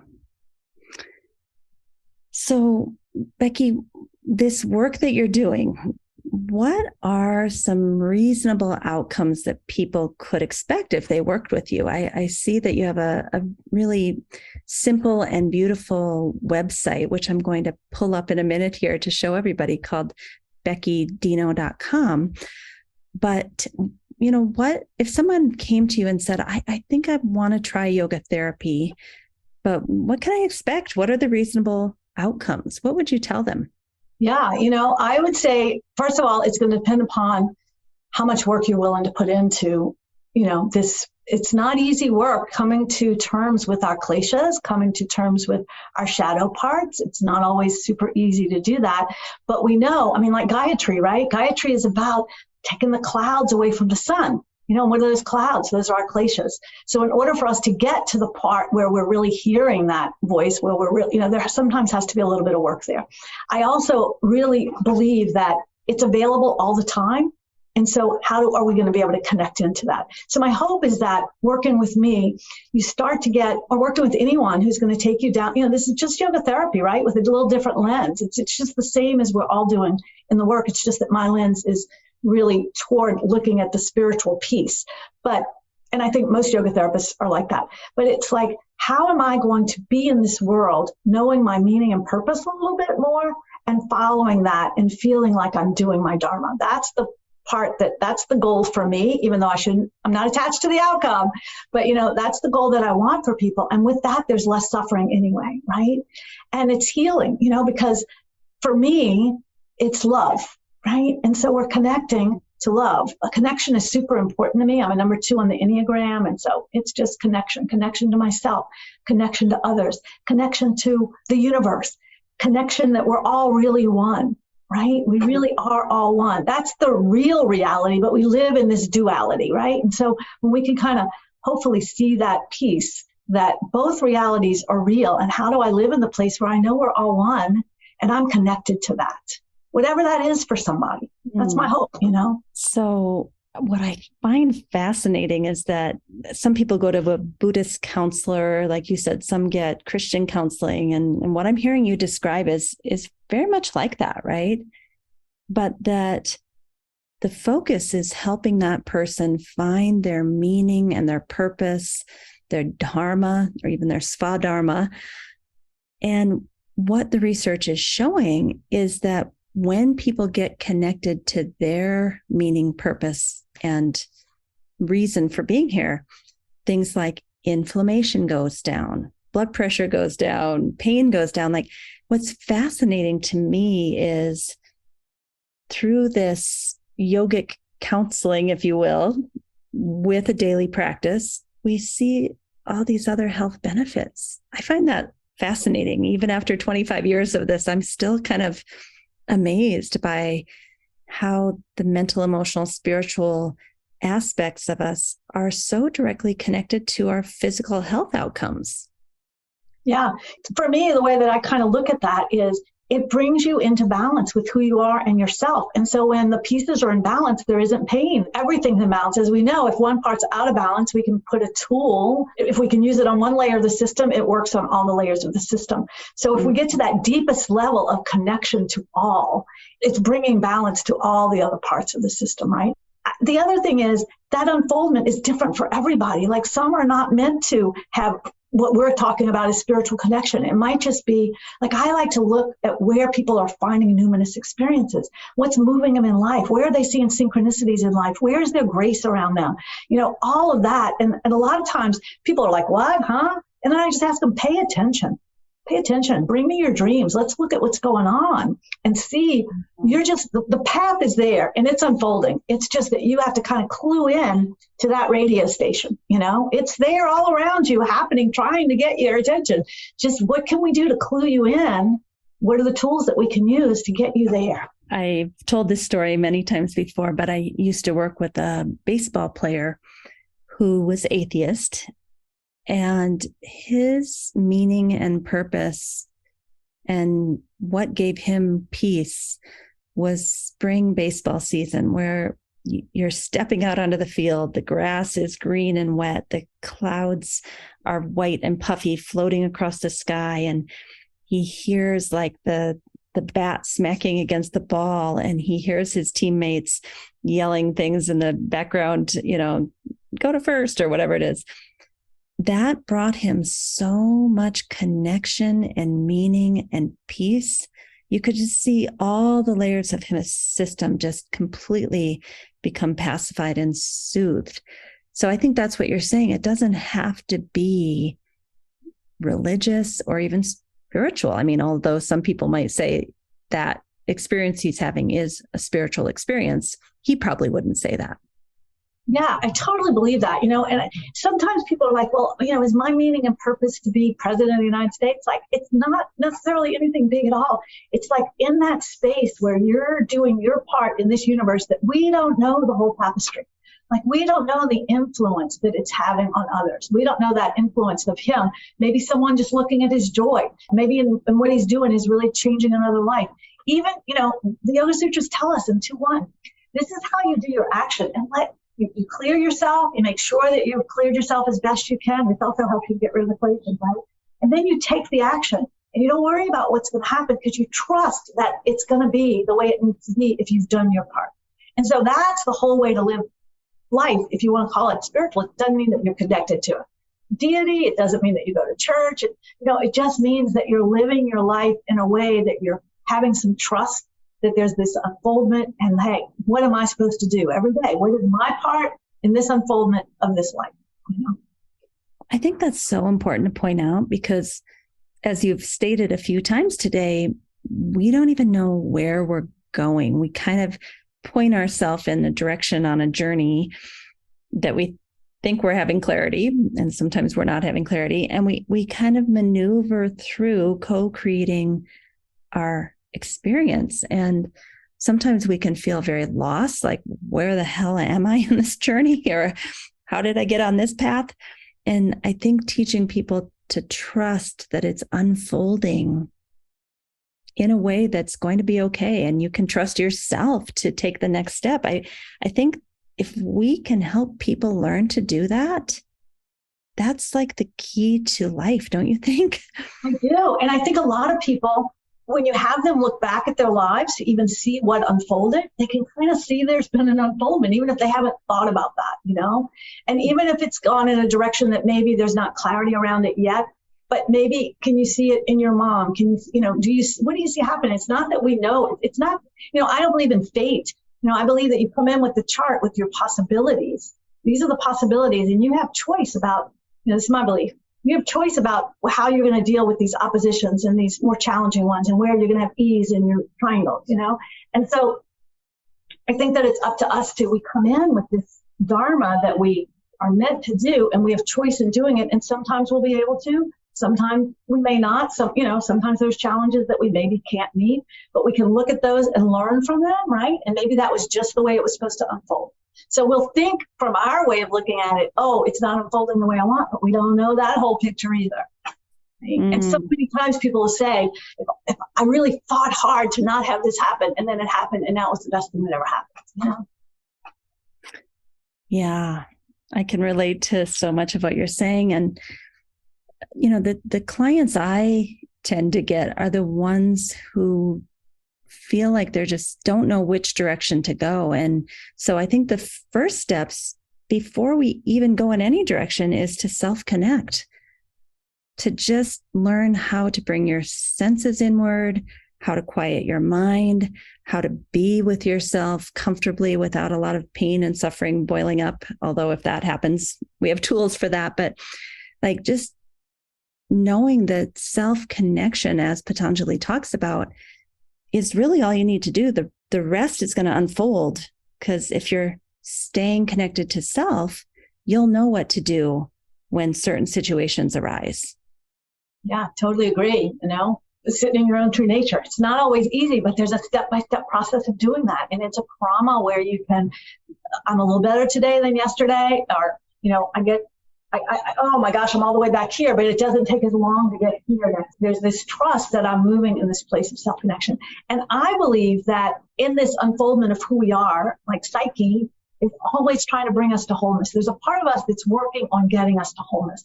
So, Becky, this work that you're doing, what are some reasonable outcomes that people could expect if they worked with you? I see that you have a really simple and beautiful website, which I'm going to pull up in a minute here to show everybody, called BeckyDeano.com. But, you know, what if someone came to you and said, I think I want to try yoga therapy, but what can I expect? What are the reasonable outcomes? What would you tell them? Yeah, I would say, first of all, it's going to depend upon how much work you're willing to put into, this. It's not easy work coming to terms with our kleshas, coming to terms with our shadow parts. It's not always super easy to do that. But we know, like Gayatri, right? Gayatri is about taking the clouds away from the sun. What are those clouds? Those are our kleshas. So in order for us to get to the part where we're really hearing that voice, where we're really, there sometimes has to be a little bit of work there. I also really believe that it's available all the time. And so are we going to be able to connect into that? So my hope is that working with me, you start to get, or working with anyone who's going to take you down, this is just yoga therapy, right? With a little different lens. It's just the same as we're all doing in the work. It's just that my lens is really toward looking at the spiritual piece. And I think most yoga therapists are like that. But it's like, how am I going to be in this world knowing my meaning and purpose a little bit more and following that and feeling like I'm doing my dharma? That's the part that's the goal for me, even though I'm not attached to the outcome, but that's the goal that I want for people. And with that, there's less suffering anyway, right? And it's healing, because for me, it's love, right? And so we're connecting to love. A connection is super important to me. I'm a number 2 on the Enneagram. And so it's just connection to myself, connection to others, connection to the universe, connection that we're all really one. Right? We really are all one. That's the real reality, but we live in this duality, right? And so when we can kind of hopefully see that piece, that both realities are real, and how do I live in the place where I know we're all one and I'm connected to that, whatever that is for somebody. That's my hope, So what I find fascinating is that some people go to a Buddhist counselor, like you said, some get Christian counseling. And what I'm hearing you describe is very much like that, right? But that the focus is helping that person find their meaning and their purpose, their dharma, or even their svadharma. And what the research is showing is that when people get connected to their meaning, purpose, and reason for being here, things like inflammation goes down, blood pressure goes down, pain goes down. Like, what's fascinating to me is through this yogic counseling, if you will, with a daily practice, we see all these other health benefits. I find that fascinating. Even after 25 years of this, I'm still kind of amazed by how the mental, emotional, spiritual aspects of us are so directly connected to our physical health outcomes. Yeah. For me, the way that I kind of look at that is it brings you into balance with who you are and yourself. And so when the pieces are in balance, there isn't pain. Everything's in balance. As we know, if one part's out of balance, we can put a tool. If we can use it on one layer of the system, it works on all the layers of the system. So if we get to that deepest level of connection to all, it's bringing balance to all the other parts of the system, right? The other thing is that unfoldment is different for everybody. Like, some are not meant to have what we're talking about is spiritual connection. It might just be like, I like to look at where people are finding numinous experiences. What's moving them in life? Where are they seeing synchronicities in life? Where is there grace around them? All of that. And a lot of times people are like, what, huh? And then I just ask them, pay attention. Pay attention. Bring me your dreams. Let's look at what's going on and see. You're just, the path is there and it's unfolding. It's just that you have to kind of clue in to that radio station. It's there all around you, happening, trying to get your attention. Just what can we do to clue you in? What are the tools that we can use to get you there? I've told this story many times before, but I used to work with a baseball player who was atheist. And his meaning and purpose and what gave him peace was spring baseball season, where you're stepping out onto the field. The grass is green and wet. The clouds are white and puffy floating across the sky. And he hears like the bat smacking against the ball, and he hears his teammates yelling things in the background, go to first or whatever it is. That brought him so much connection and meaning and peace. You could just see all the layers of his system just completely become pacified and soothed. So I think that's what you're saying. It doesn't have to be religious or even spiritual. I mean, although some people might say that experience he's having is a spiritual experience, he probably wouldn't say that. Yeah, I totally believe that, and sometimes people are like, well, is my meaning and purpose to be president of the United States? Like, it's not necessarily anything big at all. It's like in that space where you're doing your part in this universe that we don't know the whole tapestry. Like, we don't know the influence that it's having on others. We don't know that influence of him. Maybe someone just looking at his joy, maybe in what he's doing is really changing another life. Even, the Yoga Sutras tell us in 2-1, this is how you do your action, and you clear yourself, you make sure that you've cleared yourself as best you can. This also helps you get rid of the equation, right? And then you take the action, and you don't worry about what's going to happen because you trust that it's going to be the way it needs to be if you've done your part. And so that's the whole way to live life. If you want to call it spiritual, it doesn't mean that you're connected to a deity. It doesn't mean that you go to church. It just means that you're living your life in a way that you're having some trust that there's this unfoldment, and hey, what am I supposed to do every day? What is my part in this unfoldment of this life? I think that's so important to point out because, as you've stated a few times today, we don't even know where we're going. We kind of point ourselves in a direction on a journey that we think we're having clarity, and sometimes we're not having clarity, and we kind of maneuver through co-creating our experience. And sometimes we can feel very lost, like, where the hell am I in this journey? Or how did I get on this path? And I think teaching people to trust that it's unfolding in a way that's going to be okay. And you can trust yourself to take the next step. I think if we can help people learn to do that, that's like the key to life, don't you think? I do. And I think a lot of people, when you have them look back at their lives to even see what unfolded, they can kind of see there's been an unfoldment, even if they haven't thought about that, And even if it's gone in a direction that maybe there's not clarity around it yet, but maybe can you see it in your mom? Can you, what do you see happen? It's not that we know, it's not, I don't believe in fate. I believe that you come in with the chart with your possibilities. These are the possibilities, and you have choice about, this is my belief. You have choice about how you're going to deal with these oppositions and these more challenging ones, and where you're going to have ease in your triangles, And so I think that it's up to us we come in with this dharma that we are meant to do, and we have choice in doing it. And sometimes we'll be able to, sometimes we may not. Sometimes there's challenges that we maybe can't meet, but we can look at those and learn from them, right? And maybe that was just the way it was supposed to unfold. So we'll think from our way of looking at it, oh, it's not unfolding the way I want, but we don't know that whole picture either. Right? And so many times people will say, if I really fought hard to not have this happen, and then it happened, and that was the best thing that ever happened. Yeah, I can relate to so much of what you're saying. And, the clients I tend to get are the ones who feel like they just don't know which direction to go. And so I think the first steps before we even go in any direction is to self-connect, to just learn how to bring your senses inward, how to quiet your mind, how to be with yourself comfortably without a lot of pain and suffering boiling up. Although if that happens, we have tools for that. But like just knowing that self-connection, as Patanjali talks about, is really all you need to do. The rest is going to unfold, because if you're staying connected to self, you'll know what to do when certain situations arise. Yeah, totally agree. Sitting in your own true nature. It's not always easy, but there's a step-by-step process of doing that. And it's a prana where you can, I'm a little better today than yesterday, or, oh my gosh, I'm all the way back here, but it doesn't take as long to get here. There's this trust that I'm moving in this place of self-connection. And I believe that in this unfoldment of who we are, like psyche is always trying to bring us to wholeness. There's a part of us that's working on getting us to wholeness.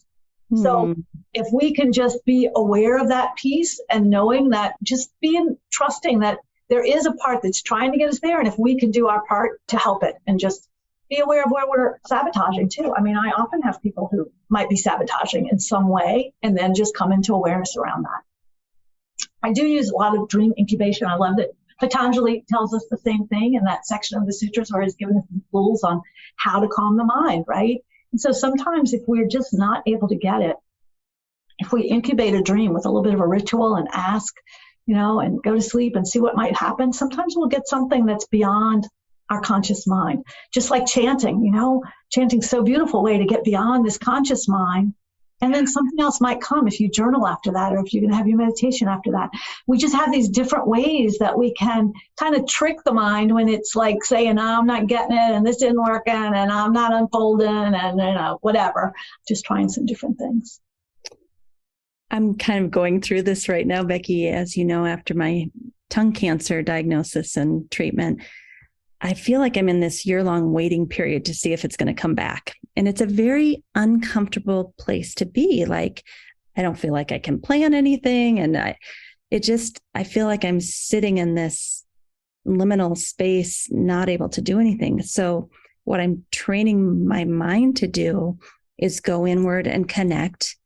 So if we can just be aware of that piece and knowing that, just trusting that there is a part that's trying to get us there. And if we can do our part to help it, and just be aware of where we're sabotaging too. I mean, I often have people who might be sabotaging in some way, and then just come into awareness around that. I do use a lot of dream incubation. I love that Patanjali tells us the same thing in that section of the sutras, where he's given us the tools on how to calm the mind, right? And so sometimes if we're just not able to get it, if we incubate a dream with a little bit of a ritual and ask, and go to sleep and see what might happen, sometimes we'll get something that's beyond our conscious mind. Just like chanting, chanting's so beautiful way to get beyond this conscious mind. And then something else might come if you journal after that, or if you're going to have your meditation after that. We just have these different ways that we can kind of trick the mind when it's like saying, oh, I'm not getting it, and this isn't working, and I'm not unfolding, and whatever. Just trying some different things. I'm kind of going through this right now, Becky, as you know, after my tongue cancer diagnosis and treatment. I feel like I'm in this year-long waiting period to see if it's going to come back. And it's a very uncomfortable place to be. Like, I don't feel like I can plan anything. And I feel like I'm sitting in this liminal space, not able to do anything. So what I'm training my mind to do is go inward and connect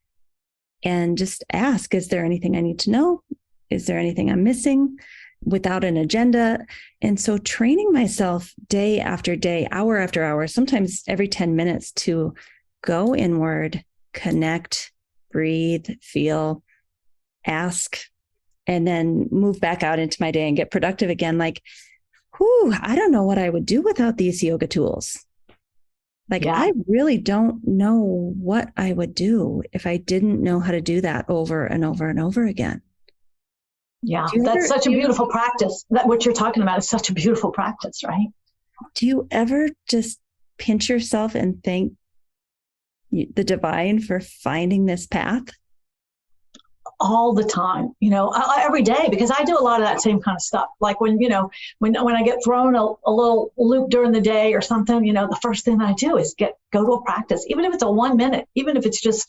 and just ask, is there anything I need to know? Is there anything I'm missing? Without an agenda. And so training myself day after day, hour after hour, sometimes every 10 minutes to go inward, connect, breathe, feel, ask, and then move back out into my day and get productive again. Like, I don't know what I would do without these yoga tools. I really don't know what I would do if I didn't know how to do that over and over and over again. Yeah, that's such a beautiful practice. That what you're talking about is such a beautiful practice, right? Do you ever just pinch yourself and thank the divine for finding this path? All the time, every day, because I do a lot of that same kind of stuff. Like when I get thrown a little loop during the day or something, the first thing I do is go to a practice, even if it's a 1 minute, even if it's just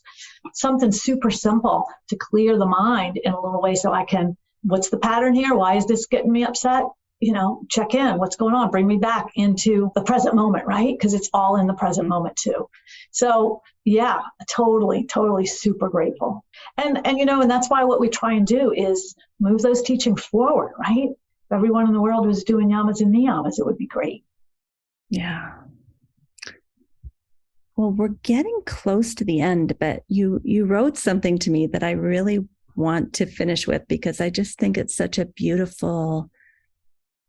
something super simple to clear the mind in a little way so I can, what's the pattern here? Why is this getting me upset? Check in, what's going on? Bring me back into the present moment, right? Because it's all in the present moment too. So yeah, totally super grateful. And that's why what we try and do is move those teachings forward, right? If everyone in the world was doing yamas and niyamas, it would be great. Yeah. Well, we're getting close to the end, but you wrote something to me that I really want to finish with, because I just think it's such a beautiful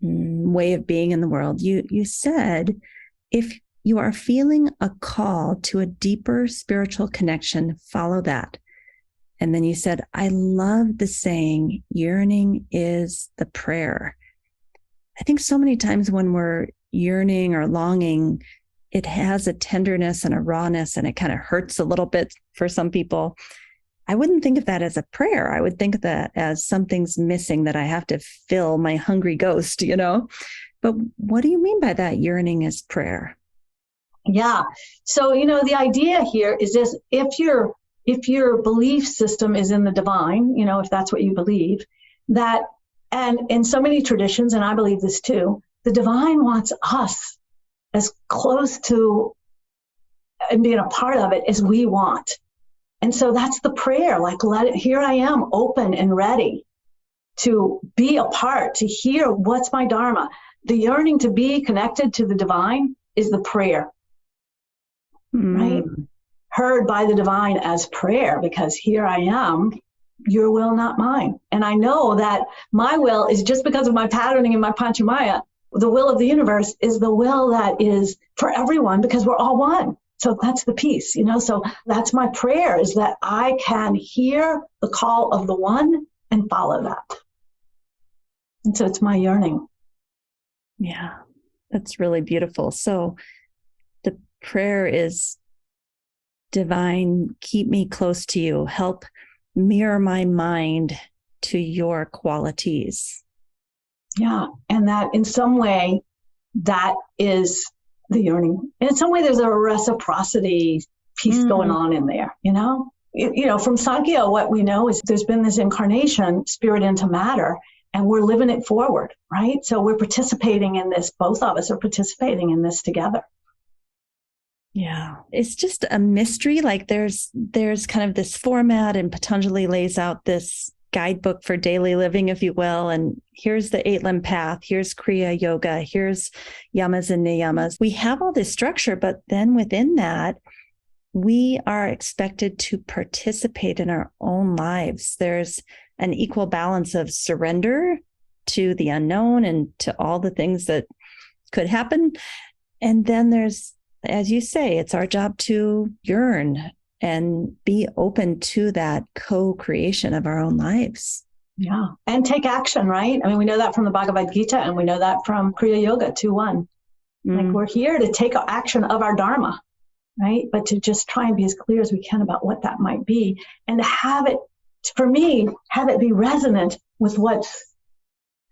way of being in the world. You said, if you are feeling a call to a deeper spiritual connection, follow that. And then you said, I love the saying, yearning is the prayer. I think so many times when we're yearning or longing, it has a tenderness and a rawness, and it kind of hurts a little bit for some people. I wouldn't think of that as a prayer. I would think of that as something's missing that I have to fill my hungry ghost, But what do you mean by that? Yearning is prayer. Yeah. So, the idea here is this: if your belief system is in the divine, if that's what you believe, that, and in so many traditions, and I believe this too, the divine wants us as close to and being a part of it as we want. And so that's the prayer, like, here I am, open and ready to be a part, to hear what's my dharma. The yearning to be connected to the divine is the prayer, right? Heard by the divine as prayer, because here I am, your will, not mine. And I know that my will is just because of my patterning in my Panchamaya. The will of the universe is the will that is for everyone, because we're all one. So that's the piece, so that's my prayer, is that I can hear the call of the one and follow that. And so it's my yearning. Yeah, that's really beautiful. So the prayer is, divine, keep me close to you. Help mirror my mind to your qualities. Yeah. And that in some way, that is the yearning. And in some way, there's a reciprocity piece going on in there, from Sankhya, what we know is there's been this incarnation, spirit into matter, and we're living it forward, right? So we're participating in this. Both of us are participating in this together. Yeah. It's just a mystery. Like there's kind of this format, and Patanjali lays out this guidebook for daily living, if you will. And here's the 8-limb path. Here's Kriya Yoga. Here's yamas and niyamas. We have all this structure, but then within that, we are expected to participate in our own lives. There's an equal balance of surrender to the unknown and to all the things that could happen. And then there's, as you say, it's our job to yearn and be open to that co-creation of our own lives. Yeah. And take action, right? I mean, we know that from the Bhagavad Gita, and we know that from Kriya Yoga 2.1. Like, we're here to take action of our Dharma, right? But to just try and be as clear as we can about what that might be, and to have it, for me, have it be resonant with what's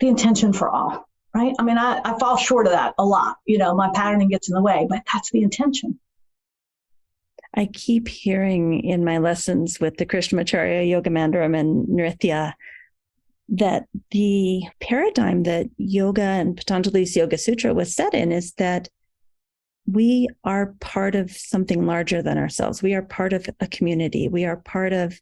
the intention for all, right? I mean, I fall short of that a lot. My patterning gets in the way, but that's the intention. I keep hearing in my lessons with the Krishnamacharaya Yoga Mandiram and Nritya that the paradigm that yoga and Patanjali's Yoga Sutra was set in is that we are part of something larger than ourselves. We are part of a community. We are part of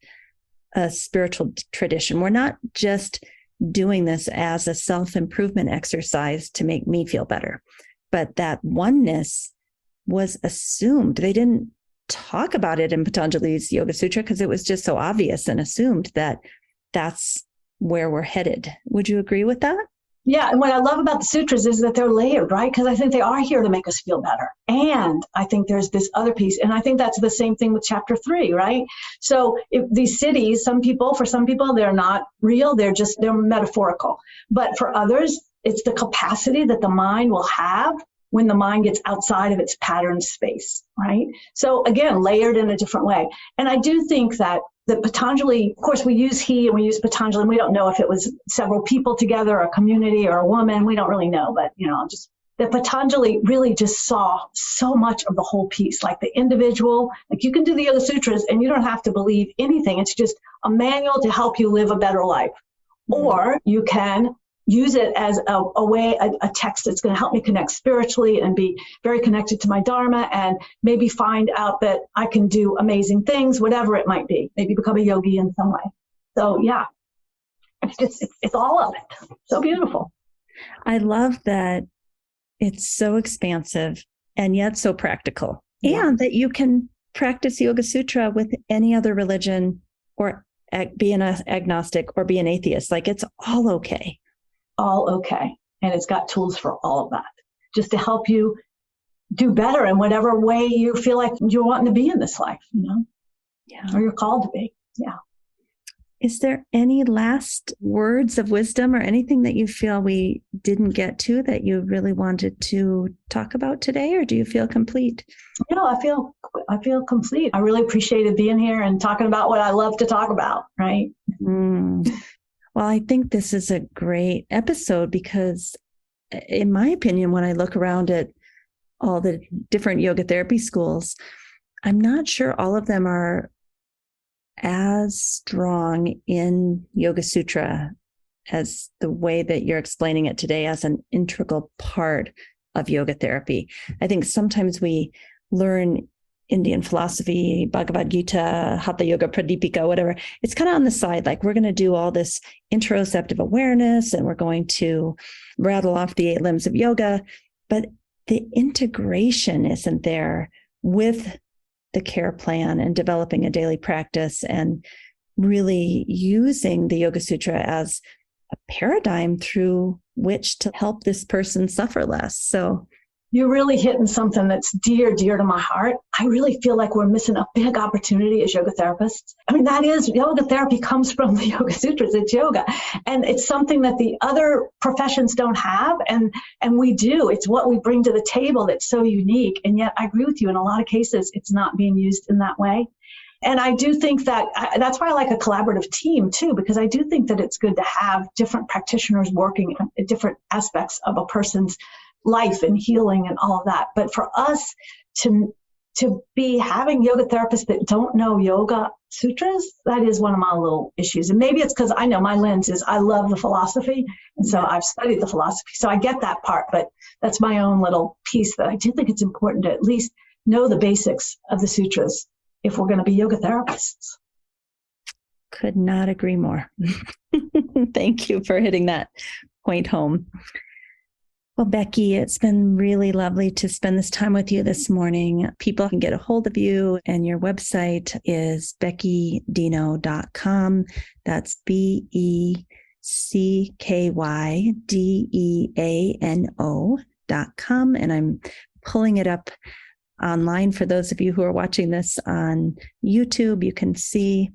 a spiritual tradition. We're not just doing this as a self-improvement exercise to make me feel better, but that oneness was assumed. They didn't talk about it in Patanjali's Yoga Sutra because it was just so obvious and assumed that that's where we're headed. Would you agree with that? Yeah. And what I love about the sutras is that they're layered, right? Because I think they are here to make us feel better. And I think there's this other piece. And I think that's the same thing with chapter 3, right? So if these cities, for some people, they're not real. They're metaphorical. But for others, it's the capacity that the mind will have when the mind gets outside of its pattern space, right? So again, layered in a different way. And I do think that Patanjali, of course, we use he and we use Patanjali, and we don't know if it was several people together, a community or a woman. We don't really know, but that Patanjali really just saw so much of the whole piece, like the individual. Like, you can do the Yoga Sutras and you don't have to believe anything. It's just a manual to help you live a better life. Mm-hmm. Or you can use it as a text that's going to help me connect spiritually and be very connected to my Dharma, and maybe find out that I can do amazing things, whatever it might be, maybe become a yogi in some way. So yeah, it's all of it. So beautiful. I love that it's so expansive and yet so practical, and that you can practice Yoga Sutra with any other religion, or be an agnostic or be an atheist. Like, it's all okay. All okay. And it's got tools for all of that, just to help you do better in whatever way you feel like you're wanting to be in this life, or you're called to be. Yeah. Is there any last words of wisdom or anything that you feel we didn't get to that you really wanted to talk about today, or do you feel complete? I feel complete. I really appreciated being here and talking about what I love to talk about, right? Well, I think this is a great episode because, in my opinion, when I look around at all the different yoga therapy schools, I'm not sure all of them are as strong in Yoga Sutra as the way that you're explaining it today as an integral part of yoga therapy. I think sometimes we learn Indian philosophy, Bhagavad Gita, Hatha Yoga, Pradipika, whatever. It's kind of on the side, like we're going to do all this interoceptive awareness and we're going to rattle off the 8 limbs of yoga, but the integration isn't there with the care plan and developing a daily practice and really using the Yoga Sutra as a paradigm through which to help this person suffer less. So you're really hitting something that's dear to my heart. I really feel like we're missing a big opportunity as yoga therapists. I mean, that is, yoga therapy comes from the Yoga Sutras. It's yoga. And it's something that the other professions don't have. And we do. It's what we bring to the table that's so unique. And yet I agree with you. In a lot of cases, it's not being used in that way. And I do think that that's why I like a collaborative team too, because I do think that it's good to have different practitioners working at different aspects of a person's life and healing and all of that. But for us to be having yoga therapists that don't know Yoga Sutras, that is one of my little issues. And maybe it's because I know my lens is I love the philosophy. And so I've studied the philosophy. So I get that part, but that's my own little piece that I do think it's important to at least know the basics of the sutras if we're going to be yoga therapists. Could not agree more. Thank you for hitting that point home. Well, Becky, it's been really lovely to spend this time with you this morning. People can get a hold of you, and your website is beckydeano.com. That's BECKYDEANO.com. And I'm pulling it up online for those of you who are watching this on YouTube. You can see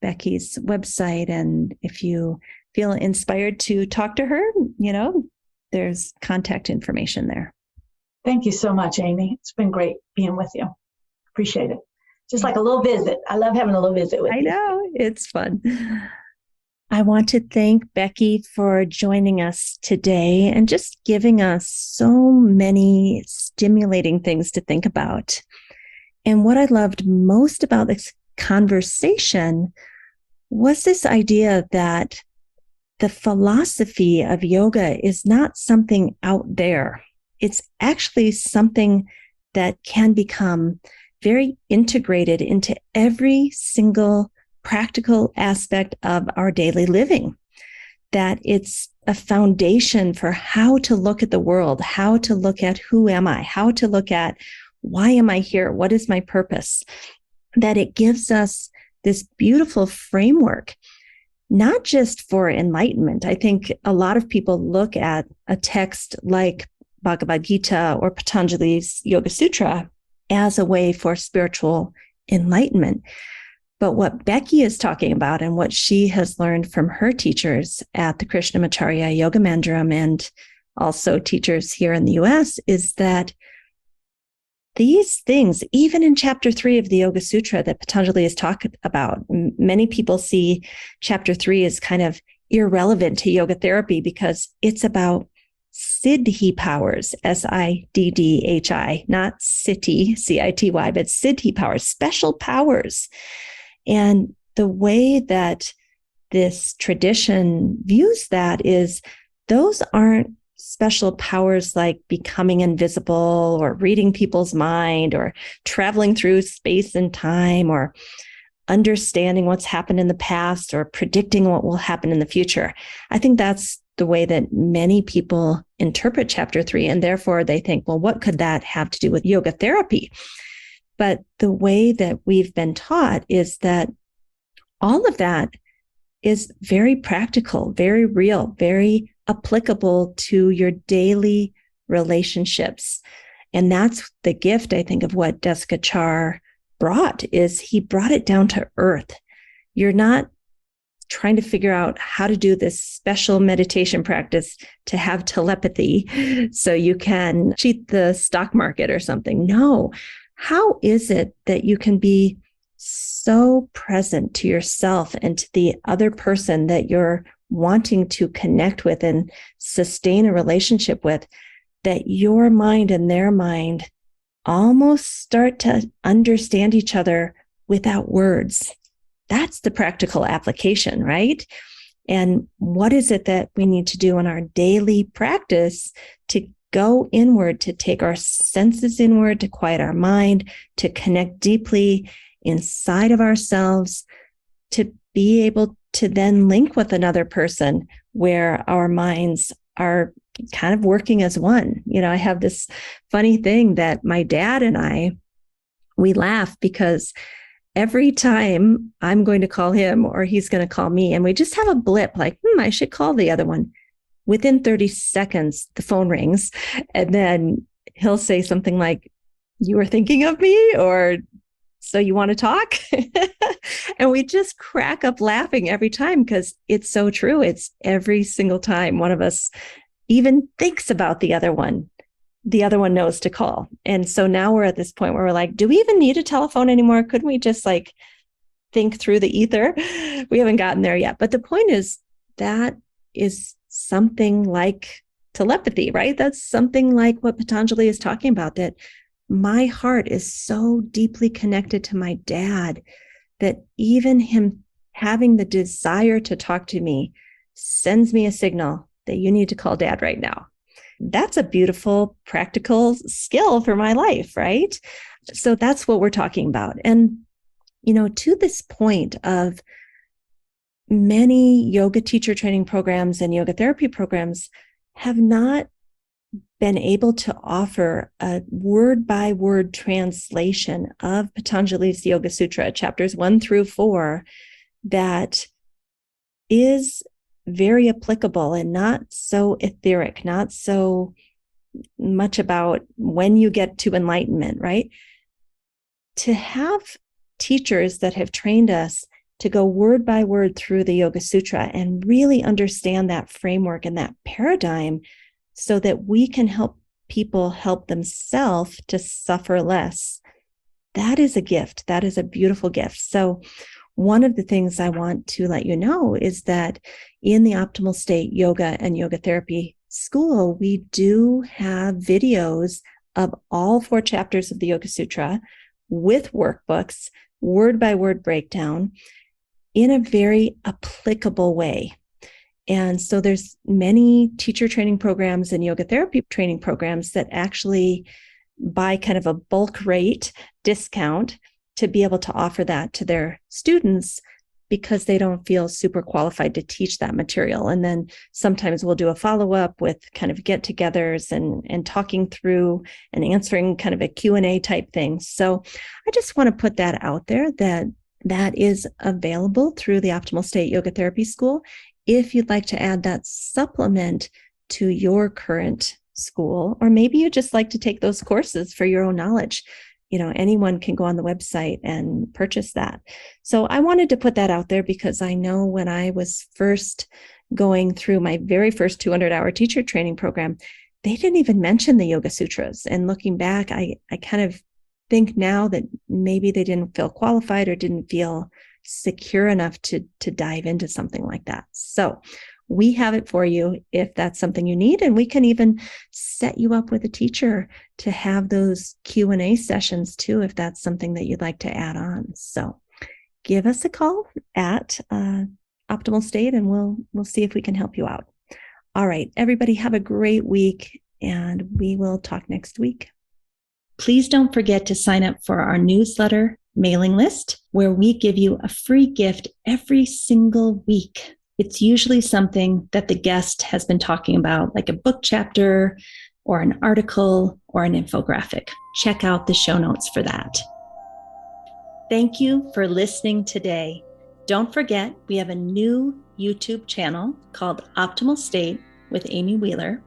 Becky's website. And if you feel inspired to talk to her, there's contact information there. Thank you so much, Amy. It's been great being with you. Appreciate it. Just like a little visit. I love having a little visit with you. I know, it's fun. I want to thank Becky for joining us today and just giving us so many stimulating things to think about. And what I loved most about this conversation was this idea that the philosophy of yoga is not something out there. It's actually something that can become very integrated into every single practical aspect of our daily living. That it's a foundation for how to look at the world, how to look at who am I, how to look at why am I here, what is my purpose. That it gives us this beautiful framework, not just for enlightenment. I think a lot of people look at a text like Bhagavad Gita or Patanjali's Yoga Sutra as a way for spiritual enlightenment. But what Becky is talking about and what she has learned from her teachers at the Krishnamacharaya Yoga Mandiram and also teachers here in the US is that these things, even in chapter 3 of the Yoga Sutra that Patanjali is talking about, many people see chapter 3 as kind of irrelevant to yoga therapy because it's about siddhi powers, S-I-D-D-H-I, not city, C-I-T-Y, but siddhi powers, special powers. And the way that this tradition views that is those aren't special powers like becoming invisible or reading people's mind or traveling through space and time or understanding what's happened in the past or predicting what will happen in the future. I think that's the way that many people interpret chapter 3. And therefore they think, well, what could that have to do with yoga therapy? But the way that we've been taught is that all of that is very practical, very real, very applicable to your daily relationships. And that's the gift, I think, of what Desikachar brought, is he brought it down to earth. You're not trying to figure out how to do this special meditation practice to have telepathy so you can cheat the stock market or something. No. How is it that you can be so present to yourself and to the other person that you're wanting to connect with and sustain a relationship with, that your mind and their mind almost start to understand each other without words? That's the practical application, right? And what is it that we need to do in our daily practice to go inward, to take our senses inward, to quiet our mind, to connect deeply inside of ourselves, to be able to then link with another person where our minds are kind of working as one. I have this funny thing that my dad and we laugh because every time I'm going to call him or he's going to call me, and we just have a blip like, I should call the other one. Within 30 seconds, the phone rings, and then he'll say something like, "You were thinking of me," or "So you want to talk?" And we just crack up laughing every time because it's so true. It's every single time one of us even thinks about the other one knows to call. And so now we're at this point where we're like, do we even need a telephone anymore? Couldn't we just think through the ether? We haven't gotten there yet. But the point is, that is something like telepathy, right? That's something like what Patanjali is talking about, that my heart is so deeply connected to my dad that even him having the desire to talk to me sends me a signal that you need to call dad right now. That's a beautiful, practical skill for my life, right? So that's what we're talking about. And, to this point of many yoga teacher training programs and yoga therapy programs have not been able to offer a word-by-word translation of Patanjali's Yoga Sutra, chapters 1 through 4, that is very applicable and not so etheric, not so much about when you get to enlightenment, right? To have teachers that have trained us to go word by word through the Yoga Sutra and really understand that framework and that paradigm so that we can help people help themselves to suffer less. That is a gift. That is a beautiful gift. So one of the things I want to let you know is that in the Optimal State Yoga and Yoga Therapy School, we do have videos of all 4 chapters of the Yoga Sutra with workbooks, word by word breakdown in a very applicable way. And so there's many teacher training programs and yoga therapy training programs that actually buy kind of a bulk rate discount to be able to offer that to their students because they don't feel super qualified to teach that material. And then sometimes we'll do a follow-up with kind of get-togethers and talking through and answering kind of a Q&A type thing. So I just want to put that out there that is available through the Optimal State Yoga Therapy School if you'd like to add that supplement to your current school, or maybe you just like to take those courses for your own knowledge. Anyone can go on the website and purchase that. So I wanted to put that out there because I know when I was first going through my very first 200-hour teacher training program, they didn't even mention the Yoga Sutras. And looking back, I kind of think now that maybe they didn't feel qualified or didn't feel secure enough to dive into something like that. So we have it for you if that's something you need, and we can even set you up with a teacher to have those Q&A sessions too, if that's something that you'd like to add on. So give us a call at Optimal State and we'll see if we can help you out. All right, everybody have a great week, and we will talk next week. Please don't forget to sign up for our newsletter mailing list, where we give you a free gift every single week. It's usually something that the guest has been talking about, like a book chapter or an article or an infographic. Check out the show notes for that. Thank you for listening today. Don't forget, we have a new YouTube channel called Optimal State with Amy Wheeler.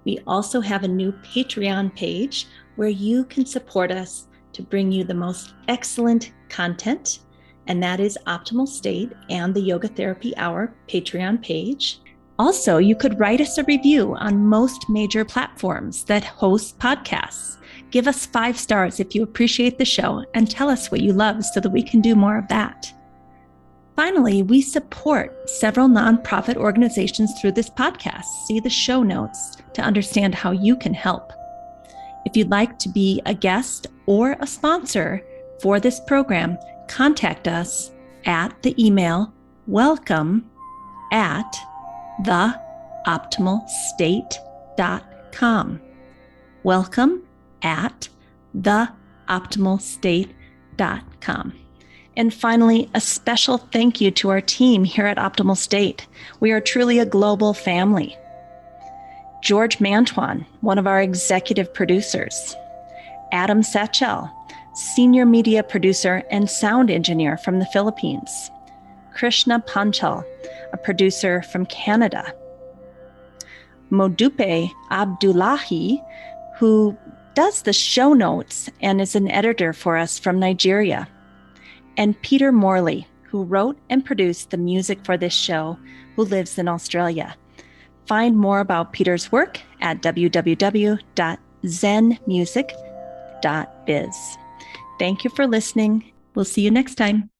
We also have a new Patreon page where you can support us to bring you the most excellent content, and that is Optimal State and the Yoga Therapy Hour Patreon page. Also, you could write us a review on most major platforms that host podcasts. Give us 5 stars if you appreciate the show, and tell us what you love so that we can do more of that. Finally, we support several nonprofit organizations through this podcast. See the show notes to understand how you can help. If you'd like to be a guest or a sponsor for this program, contact us at the email welcome@theoptimalstate.com. welcome@theoptimalstate.com. And finally, a special thank you to our team here at Optimal State. We are truly a global family. George Mantuan, one of our executive producers. Adam Satchel, senior media producer and sound engineer from the Philippines. Krishna Panchal, a producer from Canada. Modupe Abdullahi, who does the show notes and is an editor for us from Nigeria. And Peter Morley, who wrote and produced the music for this show, who lives in Australia. Find more about Peter's work at www.zenmusic.biz. Thank you for listening. We'll see you next time.